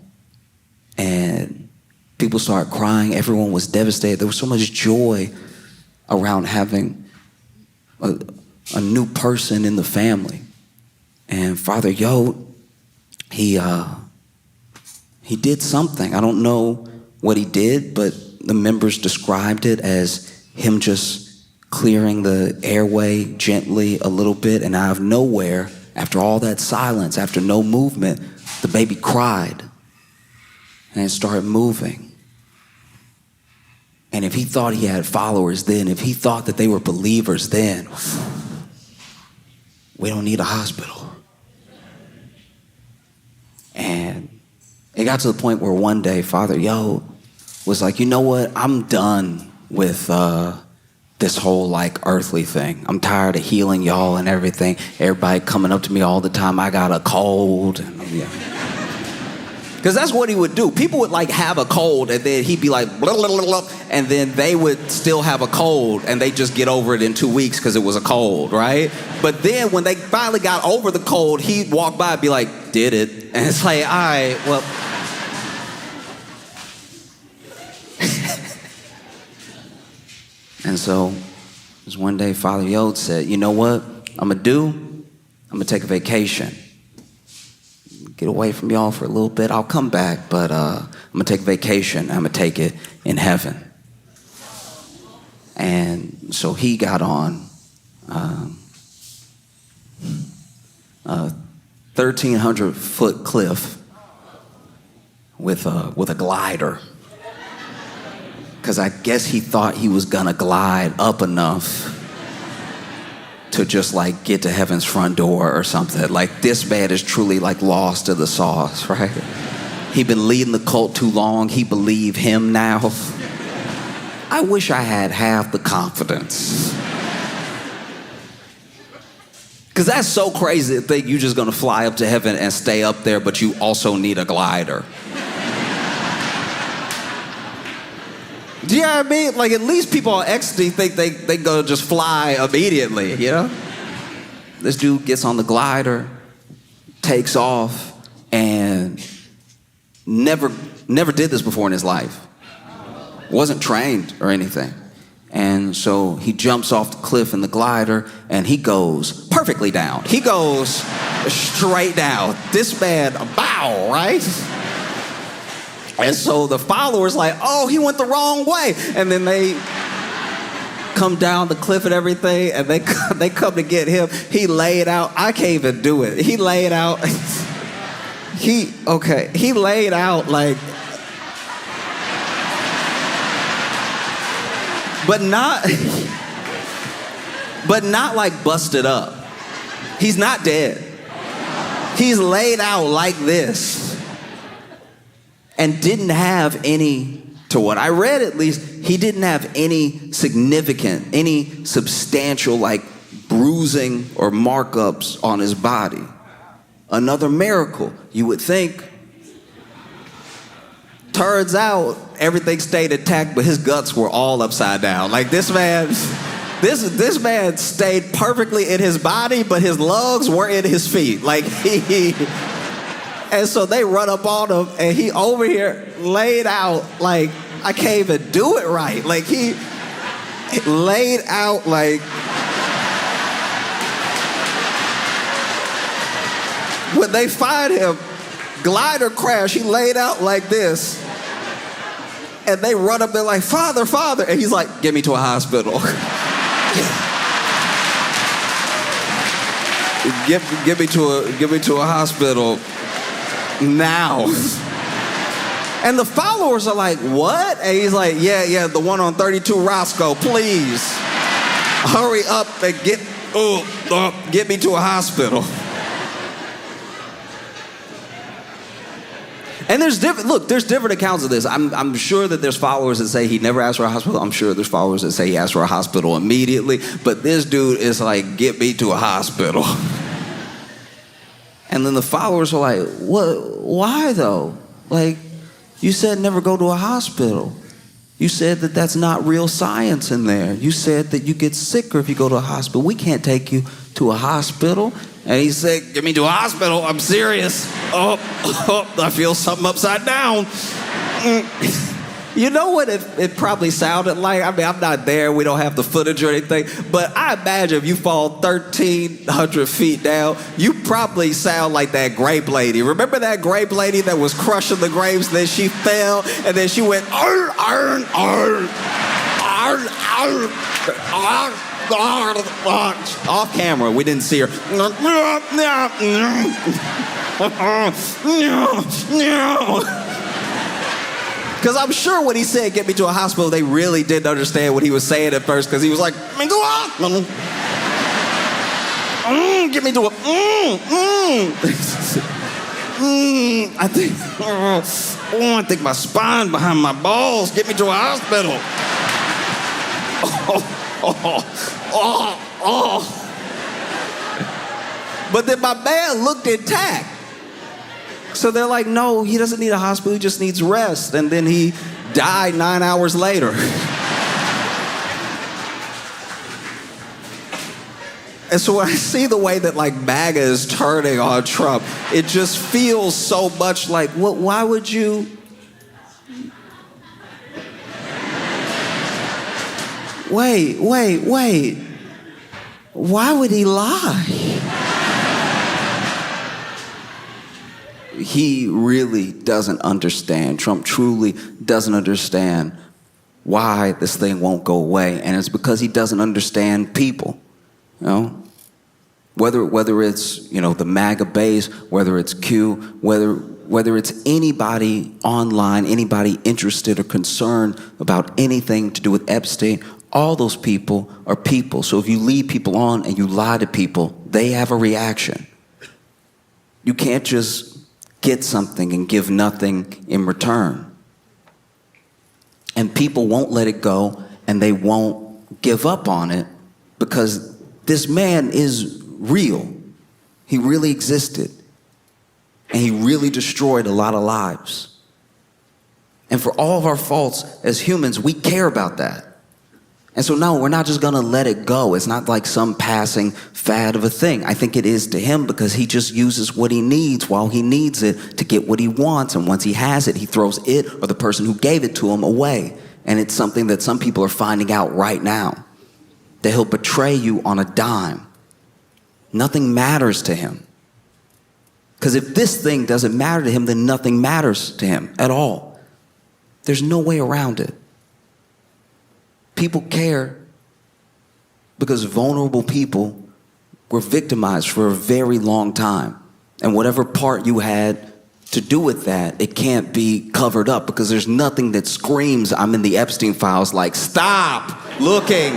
And people started crying. Everyone was devastated. There was so much joy around having a new person in the family. And Father Yod, he did something. I don't know what he did, but the members described it as him just clearing the airway gently a little bit, and out of nowhere, after all that silence, after no movement, the baby cried. And it started moving. And if he thought he had followers then, if he thought that they were believers then, we don't need a hospital. And it got to the point where one day Father Yo was like, you know what? I'm done with this whole like earthly thing. I'm tired of healing y'all and everything. Everybody coming up to me all the time. I got a cold. Because that's what he would do. People would like have a cold and then he'd be like, blah, blah, blah, blah, and then they would still have a cold and they just get over it in 2 weeks because it was a cold, right? But then when they finally got over the cold, he'd walk by and be like, did it? And it's like, all right, well. And so, there's one day Father Yod said, you know what I'm gonna take a vacation. Get away from y'all for a little bit. I'll come back, but I'm gonna take a vacation. I'm gonna take it in heaven. And so he got on a 1,300-foot cliff with a glider. Because I guess he thought he was gonna glide up enough to just like get to heaven's front door or something. Like this man is truly like lost to the sauce, right? He'd been leading the cult too long. He believed him now. I wish I had half the confidence. Because that's so crazy to think you're just gonna fly up to heaven and stay up there, but you also need a glider. Do you know what I mean? Like, at least people on ecstasy think they gonna just fly immediately, you know? This dude gets on the glider, takes off, and never did this before in his life. Wasn't trained or anything. And so he jumps off the cliff in the glider, and he goes perfectly down. He goes straight down. This man, bow, right? And so the followers like, oh, he went the wrong way. And then they come down the cliff and everything, and they come to get him. He laid out. I can't even do it. He laid out. He laid out like, but not like busted up. He's not dead. He's laid out like this. And didn't have any, to what I read at least, he didn't have any significant, any substantial like bruising or markups on his body. Another miracle, you would think. Turns out everything stayed intact, but his guts were all upside down. Like this man stayed perfectly in his body, but his lungs were in his feet. Like and so they run up on him, and he over here laid out like, I can't even do it right. Like he laid out like, when they find him, glider crash, he laid out like this. And they run up there like, Father, Father. And he's like, get me to a hospital. Get me to a hospital. Now. And the followers are like, what? And he's like, yeah, the one on 32 Roscoe, please. Hurry up and get me to a hospital. And there's different accounts of this. I'm sure that there's followers that say he never asked for a hospital. I'm sure there's followers that say he asked for a hospital immediately. But this dude is like, get me to a hospital. And then the followers are like, what? Why though? Like, you said never go to a hospital. You said that that's not real science in there. You said that you get sicker if you go to a hospital. We can't take you to a hospital. And he said, get me to a hospital. I'm serious. Oh, I feel something upside down. You know what it probably sounded like? I mean, I'm not there. We don't have the footage or anything. But I imagine if you fall 1,300 feet down, you probably sound like that grape lady. Remember that grape lady that was crushing the grapes, then she fell, and then she went, arr, arr, arr, arr, arr, arr, arr. Off camera, we didn't see her. Because I'm sure when he said, get me to a hospital, they really didn't understand what he was saying at first, because he was like, get me to a hospital. Get me to a, I think my spine behind my balls. Get me to a hospital. But then my man looked intact. So they're like, no, he doesn't need a hospital, he just needs rest. And then he died 9 hours later. And so when I see the way that like MAGA is turning on Trump, it just feels so much like, why would you? Wait. Why would he lie? He really doesn't understand. Trump truly doesn't understand why this thing won't go away. And it's because he doesn't understand people, you know? Whether it's, you know, the MAGA base, whether it's Q, whether it's anybody online, anybody interested or concerned about anything to do with Epstein, all those people are people. So if you lead people on and you lie to people, they have a reaction. You can't just get something and give nothing in return. And people won't let it go, and they won't give up on it, because this man is real. He really existed. And he really destroyed a lot of lives. And for all of our faults as humans, we care about that. And so no, we're not just gonna let it go. It's not like some passing fad of a thing. I think it is to him, because he just uses what he needs while he needs it to get what he wants. And once he has it, he throws it or the person who gave it to him away. And it's something that some people are finding out right now, that he'll betray you on a dime. Nothing matters to him. Because if this thing doesn't matter to him, then nothing matters to him at all. There's no way around it. People care because vulnerable people were victimized for a very long time. And whatever part you had to do with that, it can't be covered up, because there's nothing that screams, I'm in the Epstein files, like, stop looking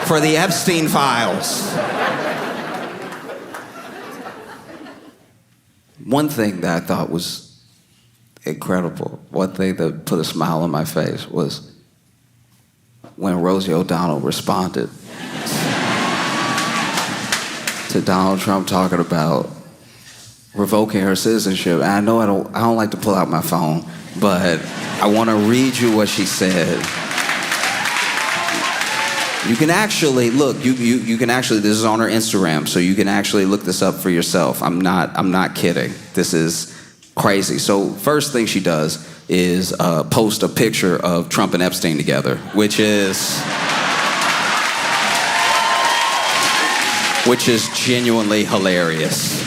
for the Epstein files. One thing that I thought was incredible, one thing that put a smile on my face, was when Rosie O'Donnell responded to Donald Trump talking about revoking her citizenship. And I know I don't like to pull out my phone, but I want to read you what she said. You can actually look. You can actually. This is on her Instagram, so you can actually look this up for yourself. I'm not kidding. This is crazy. So first thing she does is post a picture of Trump and Epstein together, which is genuinely hilarious.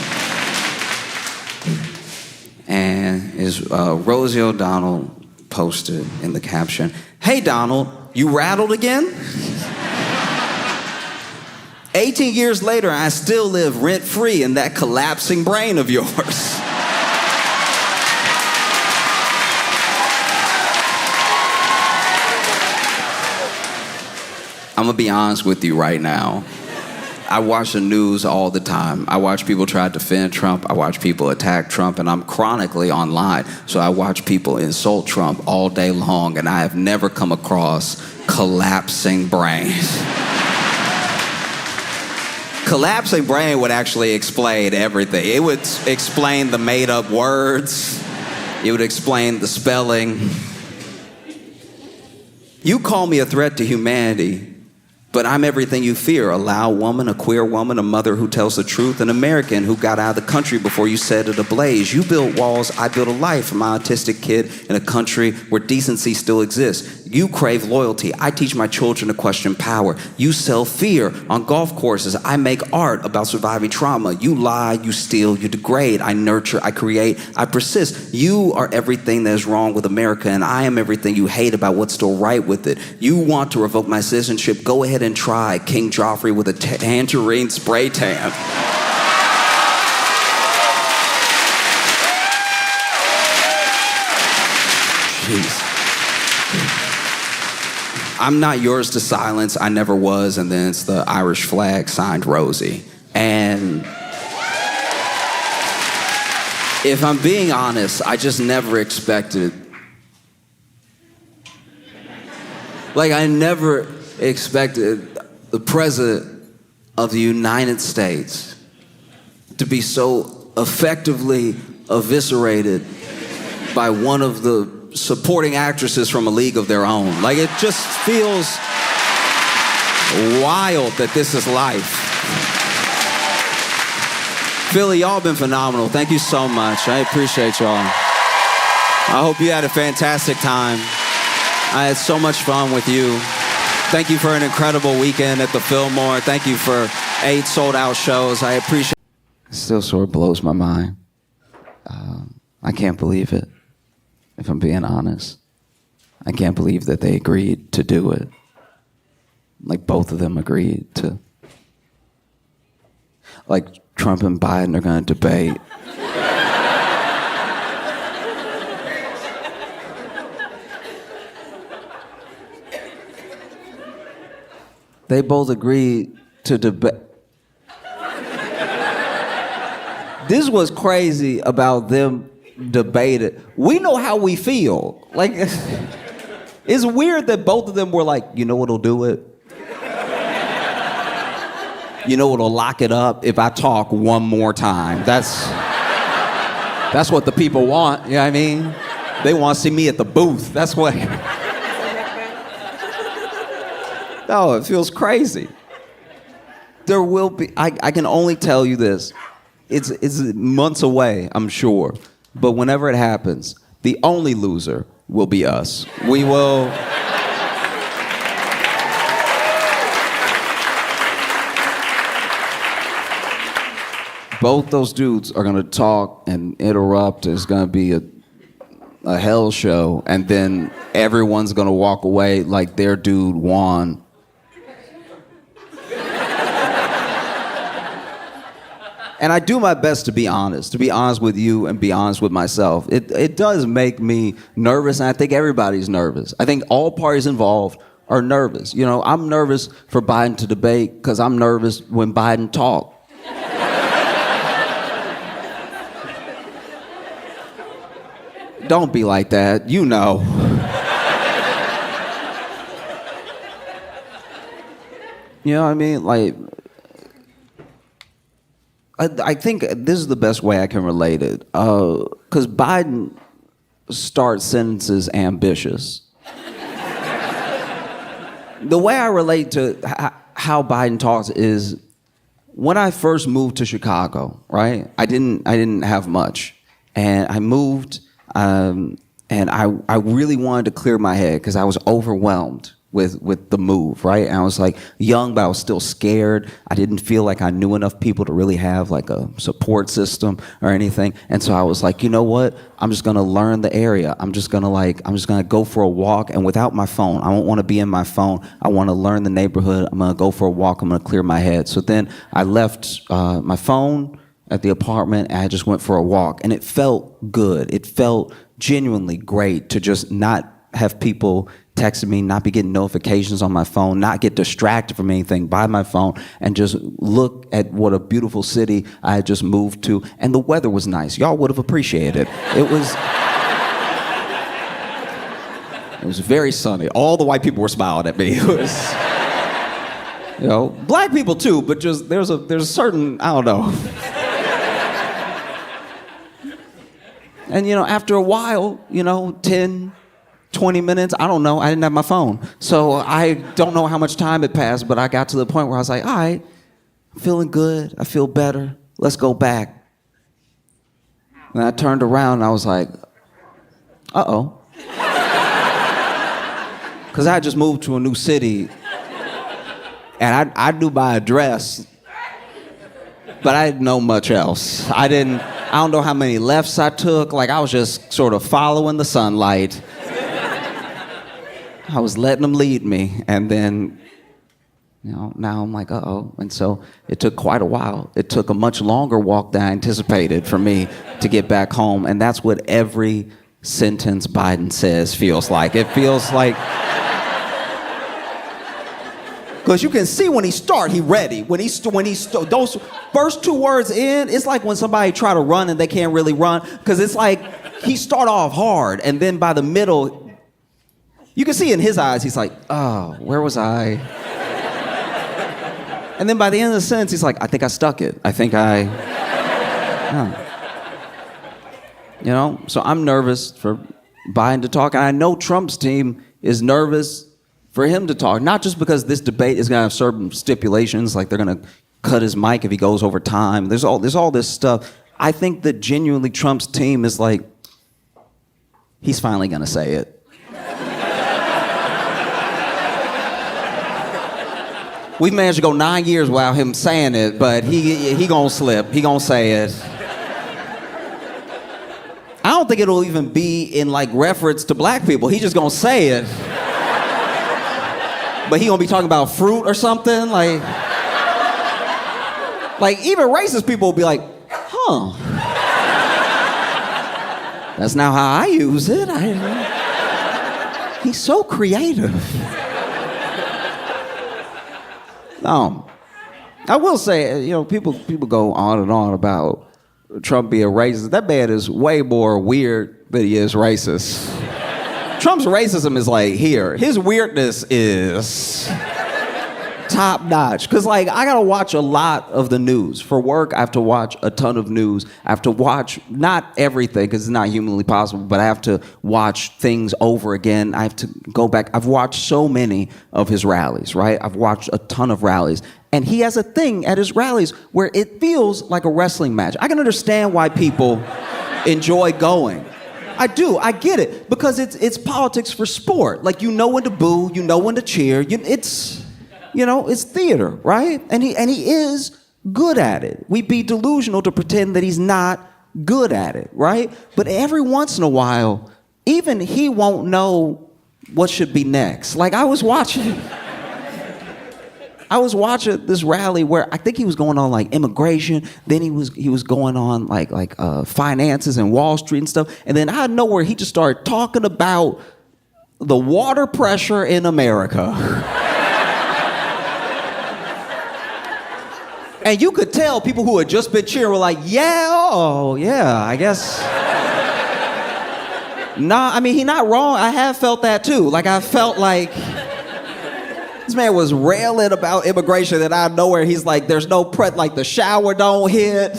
And is Rosie O'Donnell posted in the caption, "Hey Donald, you rattled again? 18 years later, I still live rent-free in that collapsing brain of yours." I'm gonna be honest with you right now. I watch the news all the time. I watch people try to defend Trump. I watch people attack Trump, and I'm chronically online. So I watch people insult Trump all day long, and I have never come across collapsing brains. Collapsing brain would actually explain everything. It would explain the made-up words. It would explain the spelling. You call me a threat to humanity, but I'm everything you fear: a loud woman, a queer woman, a mother who tells the truth, an American who got out of the country before you set it ablaze. You built walls, I built a life for my autistic kid in a country where decency still exists. You crave loyalty, I teach my children to question power. You sell fear on golf courses, I make art about surviving trauma. You lie, you steal, you degrade. I nurture, I create, I persist. You are everything that is wrong with America, and I am everything you hate about what's still right with it. You want to revoke my citizenship, go ahead and try. King Joffrey with a tangerine spray tan. Jeez. I'm not yours to silence, I never was, and then it's the Irish flag signed Rosie. And if I'm being honest, I just never expected, I never expected the president of the United States to be so effectively eviscerated by one of the supporting actresses from A League of Their Own. It just feels wild that this is life. Philly, y'all been phenomenal. Thank you so much. I appreciate y'all. I hope you had a fantastic time. I had so much fun with you. Thank you for an incredible weekend at the Fillmore. Thank you for 8 sold-out shows. I appreciate it. It still sort of blows my mind. I can't believe it, if I'm being honest. I can't believe that they agreed to do it. Both of them agreed to. Trump and Biden are going to debate. They both agreed to debate. This was crazy about them debating. We know how we feel. It's weird that both of them were like, you know what'll do it? You know what'll lock it up? If I talk one more time. That's what the people want, you know what I mean? They want to see me at the booth. That's what. No, it feels crazy. There will be, I can only tell you this. It's months away, I'm sure. But whenever it happens, the only loser will be us. We will. Both those dudes are gonna talk and interrupt. It's gonna be a hell show, and then everyone's gonna walk away like their dude won. And I do my best to be honest with you and be honest with myself. It does make me nervous, and I think everybody's nervous. I think all parties involved are nervous. You know, I'm nervous for Biden to debate because I'm nervous when Biden talks. Don't be like that, you know. You know what I mean? I think this is the best way I can relate it. Because Biden starts sentences ambitious. The way I relate to how Biden talks is when I first moved to Chicago, right? I didn't have much. And I moved, and I really wanted to clear my head because I was overwhelmed with the move, right? And I was young, but I was still scared. I didn't feel like I knew enough people to really have a support system or anything. And so I was like, you know what? I'm just gonna learn the area. I'm just gonna go for a walk, and without my phone. I don't want to be in my phone. I want to learn the neighborhood. I'm gonna go for a walk. I'm gonna clear my head. So then I left my phone at the apartment, and I just went for a walk. And it felt good. It felt genuinely great to just not have people texting me, not be getting notifications on my phone, not get distracted from anything by my phone, and just look at what a beautiful city I had just moved to. And the weather was nice. Y'all would have appreciated it. It was very sunny. All the white people were smiling at me. It was, you know, black people too, but just there's a certain, I don't know. And, you know, after a while, 10, 20 minutes, I don't know, I didn't have my phone. So I don't know how much time had passed, but I got to the point where I was like, all right, I'm feeling good, I feel better, let's go back. And I turned around and I was like, uh-oh. Because I had just moved to a new city, and I knew my address, but I didn't know much else. I don't know how many lefts I took, I was just sort of following the sunlight. I was letting them lead me, and then, now I'm like, uh-oh. And so it took quite a while. It took a much longer walk than I anticipated for me to get back home, and that's what every sentence Biden says feels like. It feels like Because you can see when he ready. When those first 2 words in, it's like when somebody try to run and they can't really run. Because it's like he start off hard, and then by the middle, you can see in his eyes, he's like, oh, where was I? And then by the end of the sentence, he's like, I think I stuck it. You know, so I'm nervous for Biden to talk, and I know Trump's team is nervous for him to talk, not just because this debate is going to have certain stipulations, like they're going to cut his mic if he goes over time. There's all this stuff. I think that genuinely Trump's team is like, he's finally going to say it. We've managed to go 9 years without him saying it, but he gonna slip. He gonna say it. I don't think it'll even be in like reference to black people. He just gonna say it. But he gonna be talking about fruit or something, like even racist people will be like, huh. That's not how I use it. He's so creative. I will say, you know, people go on and on about Trump being racist. That man is way more weird than he is racist. Trump's racism is like here. His weirdness is top notch. Because, like, I got to watch a lot of the news. For work, I have to watch a ton of news. I have to watch not everything because it's not humanly possible, but I have to watch things over again. I have to go back. I've watched so many of his rallies, right? I've watched a ton of rallies. And he has a thing at his rallies where it feels like a wrestling match. I can understand why people enjoy going. I do. I get it. Because it's politics for sport. Like, you know when to boo, you know when to cheer. It's theater, right? And he is good at it. We'd be delusional to pretend that he's not good at it, right? But every once in a while, even he won't know what should be next. Like, I was watching this rally where I think he was going on like immigration, then he was going on like finances and Wall Street and stuff, and then out of nowhere he just started talking about the water pressure in America. And you could tell people who had just been cheering were like, yeah, oh, yeah, I guess. Nah, I mean, he's not wrong. I have felt that too. Like, I felt like this man was railing about immigration, and out of nowhere, he's like, there's no like the shower don't hit.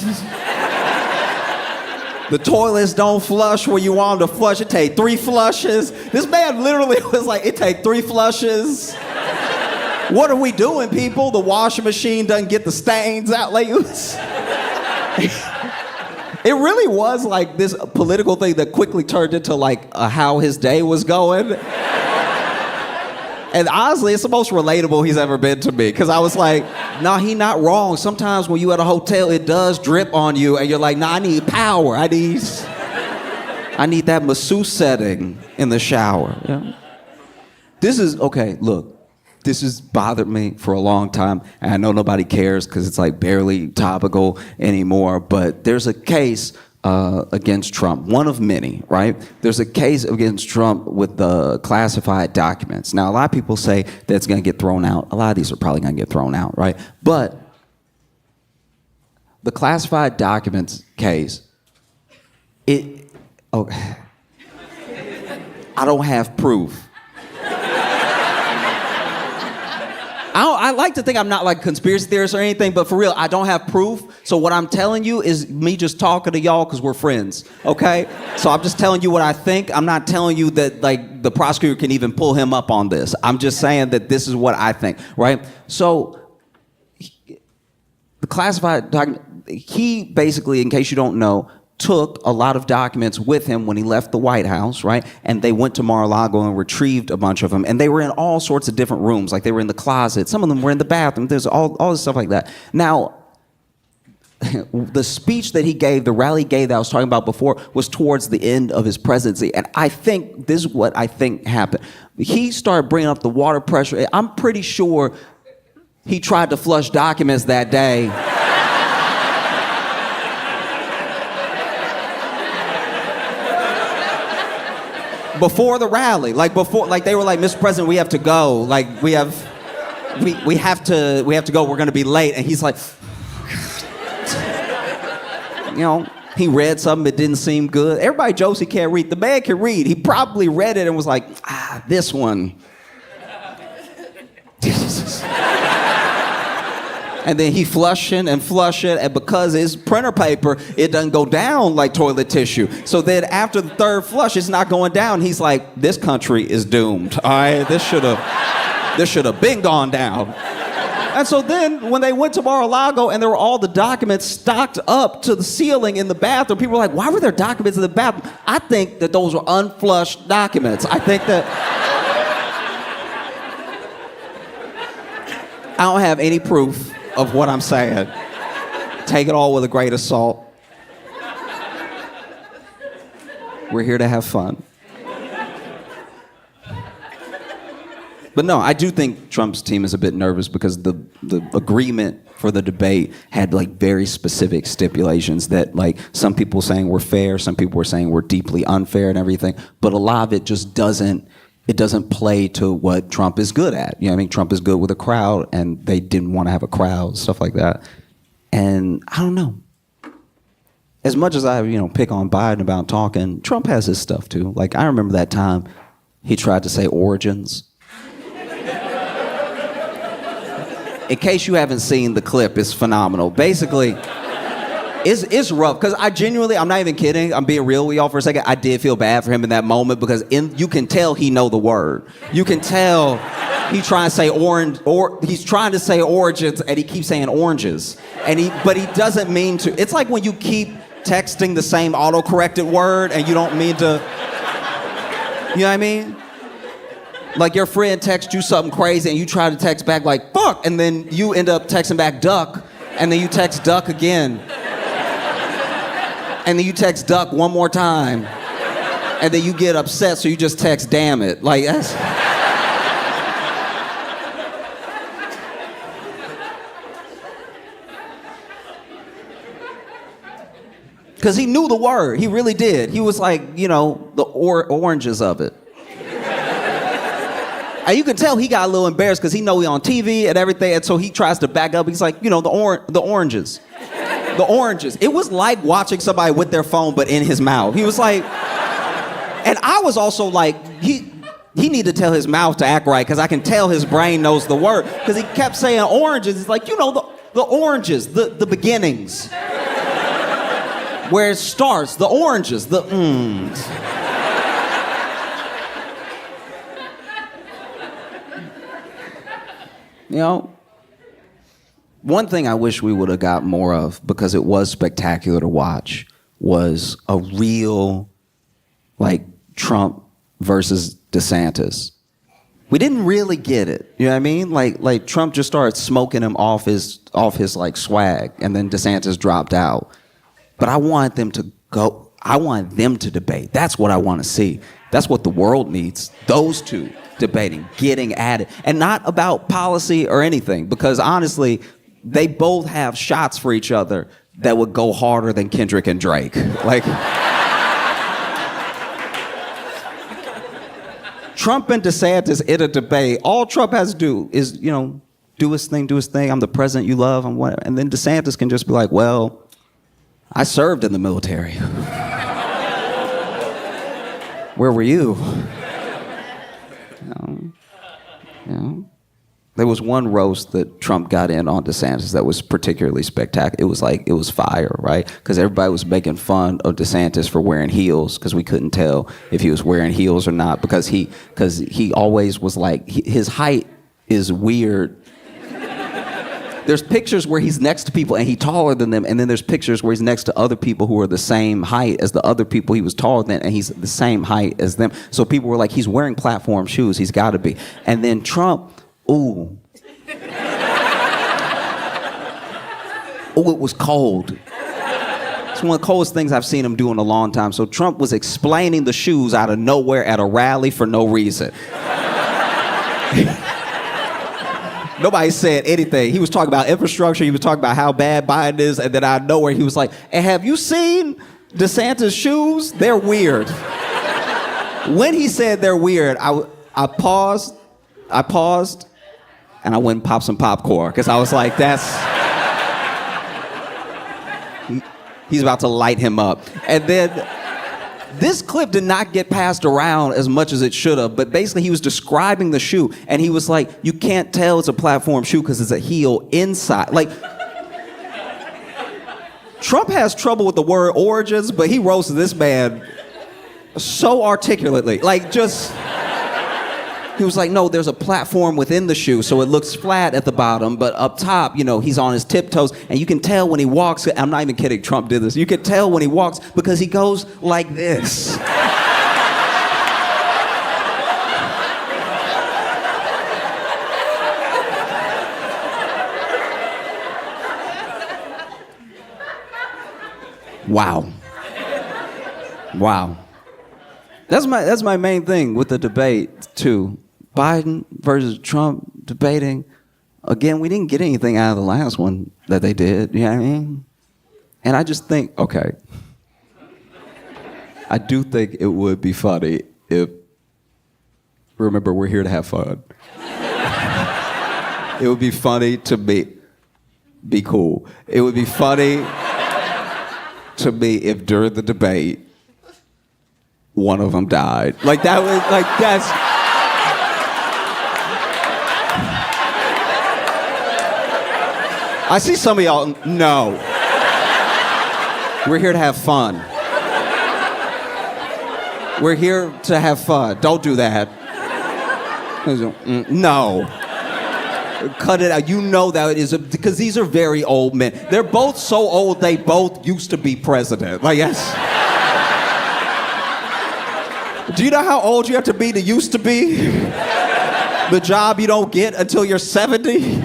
The toilets don't flush when you want them to flush. It take 3 flushes. This man literally was like, it take 3 flushes. What are we doing, people? The washing machine doesn't get the stains out. Like, it really was like this political thing that quickly turned into like how his day was going. And honestly, it's the most relatable he's ever been to me. Because I was like, nah, he not wrong. Sometimes when you at a hotel, it does drip on you. And you're like, nah, I need power. I need that masseuse setting in the shower. Yeah. This has bothered me for a long time, and I know nobody cares because it's like barely topical anymore, but there's a case against Trump, one of many, right? There's a case against Trump with the classified documents. Now, a lot of people say that it's going to get thrown out. A lot of these are probably going to get thrown out, right? But the classified documents case, I don't have proof. I like to think I'm not like a conspiracy theorist or anything, but for real, I don't have proof. So what I'm telling you is me just talking to y'all because we're friends, okay? So I'm just telling you what I think. I'm not telling you that like the prosecutor can even pull him up on this. I'm just saying that this is what I think, right? So the classified document, he basically, in case you don't know, took a lot of documents with him when he left the White House, right? And they went to Mar-a-Lago and retrieved a bunch of them. And they were in all sorts of different rooms. Like, they were in the closet. Some of them were in the bathroom. There's all this stuff like that. Now, the speech that he gave, the rally he gave that I was talking about before, was towards the end of his presidency. And I think this is what I think happened. He started bringing up the water pressure. I'm pretty sure he tried to flush documents that day. Before the rally, like they were like, Mr. President, we have to go. Like, we have we have to go. We're gonna be late. And he's like, you know, he read something. It didn't seem good. Everybody jokes he can't read. The man can read. He probably read it and was like, this one. And then he flushing, and because it's printer paper, it doesn't go down like toilet tissue. So then after the third flush, it's not going down. He's like, this country is doomed. All right, this should have been gone down. And so then when they went to Mar-a-Lago and there were all the documents stocked up to the ceiling in the bathroom, people were like, why were there documents in the bathroom? I think that those were unflushed documents. I think that... I don't have any proof of what I'm saying. Take it all with a grain of salt. We're here to have fun. But no, I do think Trump's team is a bit nervous because the agreement for the debate had like very specific stipulations that like some people were saying were fair, some people were saying were deeply unfair and everything, but a lot of it just doesn't play to what Trump is good at. You know what I mean? Trump is good with a crowd, and they didn't want to have a crowd, stuff like that. And I don't know. As much as I, pick on Biden about talking, Trump has his stuff too. Like, I remember that time he tried to say origins. In case you haven't seen the clip, it's phenomenal. Basically, it's rough, because I'm not even kidding, I'm being real with y'all for a second, I did feel bad for him in that moment, because you can tell he know the word. You can tell he's trying to say orange, or he's trying to say origins, and he keeps saying oranges. But he doesn't mean to. It's like when you keep texting the same auto-corrected word, and you don't mean to, you know what I mean? Like your friend texts you something crazy, and you try to text back like, fuck, and then you end up texting back duck, and then you text duck again. And then you text duck one more time. And then you get upset, so you just text damn it. Like, that's... Because he knew the word. He really did. He was like, the oranges of it. And you can tell he got a little embarrassed because he know he on TV and everything, and so he tries to back up. He's like, the oranges. The oranges. It was like watching somebody with their phone, but in his mouth. He was like, and I was also like, he needed to tell his mouth to act right, because I can tell his brain knows the word, because he kept saying oranges. He's like, the oranges, the beginnings. Where it starts, the oranges, the One thing I wish we would have got more of, because it was spectacular to watch, was a real, Trump versus DeSantis. We didn't really get it. You know what I mean? Like Trump just started smoking him off his swag, and then DeSantis dropped out. But I want them to go. I want them to debate. That's what I want to see. That's what the world needs. Those two debating, getting at it, and not about policy or anything, because honestly, they both have shots for each other that would go harder than Kendrick and Drake. Trump and DeSantis in a debate, all Trump has to do is, do his thing. I'm the president you love, and whatever. And then DeSantis can just be like, well, I served in the military. Where were you? There was one roast that Trump got in on DeSantis that was particularly spectacular. It was fire, right? Because everybody was making fun of DeSantis for wearing heels, because we couldn't tell if he was wearing heels or not, because he always was like, his height is weird. There's pictures where he's next to people and he's taller than them, and then there's pictures where he's next to other people who are the same height as the other people he was taller than, and he's the same height as them. So people were like, he's wearing platform shoes, he's gotta be. And then Trump, ooh, it was cold. It's one of the coldest things I've seen him do in a long time. So Trump was explaining the shoes out of nowhere at a rally for no reason. Nobody said anything. He was talking about infrastructure. He was talking about how bad Biden is. And then out of nowhere, he was like, and have you seen DeSantis' shoes? They're weird. When he said they're weird, I paused, and I went and popped some popcorn because I was like, he's about to light him up. And then this clip did not get passed around as much as it should have, but basically he was describing the shoe, and he was like, you can't tell it's a platform shoe because it's a heel inside. Like, Trump has trouble with the word origins, but he roasted this man so articulately. Like, just... He was like, no, there's a platform within the shoe, so it looks flat at the bottom, but up top, you know, he's on his tiptoes, and you can tell when he walks, I'm not even kidding, Trump did this, you can tell when he walks because he goes like this. Wow. Wow. That's my main thing with the debate, too. Biden versus Trump debating. Again, we didn't get anything out of the last one that they did, you know what I mean? And I just think, okay, I do think it would be funny if, remember, we're here to have fun. It would be funny to be cool. It would be funny to me if during the debate, one of them died. Like, that was, like, that's... I see some of y'all, no. We're here to have fun. We're here to have fun. Don't do that. No. Cut it out. You know that it is, because these are very old men. They're both so old, they both used to be president. Like, yes. Do you know how old you have to be to used to be? The job you don't get until you're 70?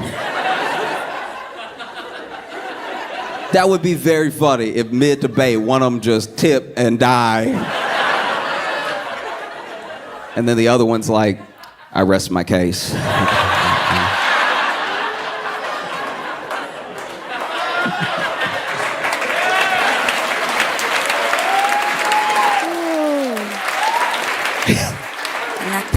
That would be very funny if mid-debate one of them just tip and die. And then the other one's like, I rest my case.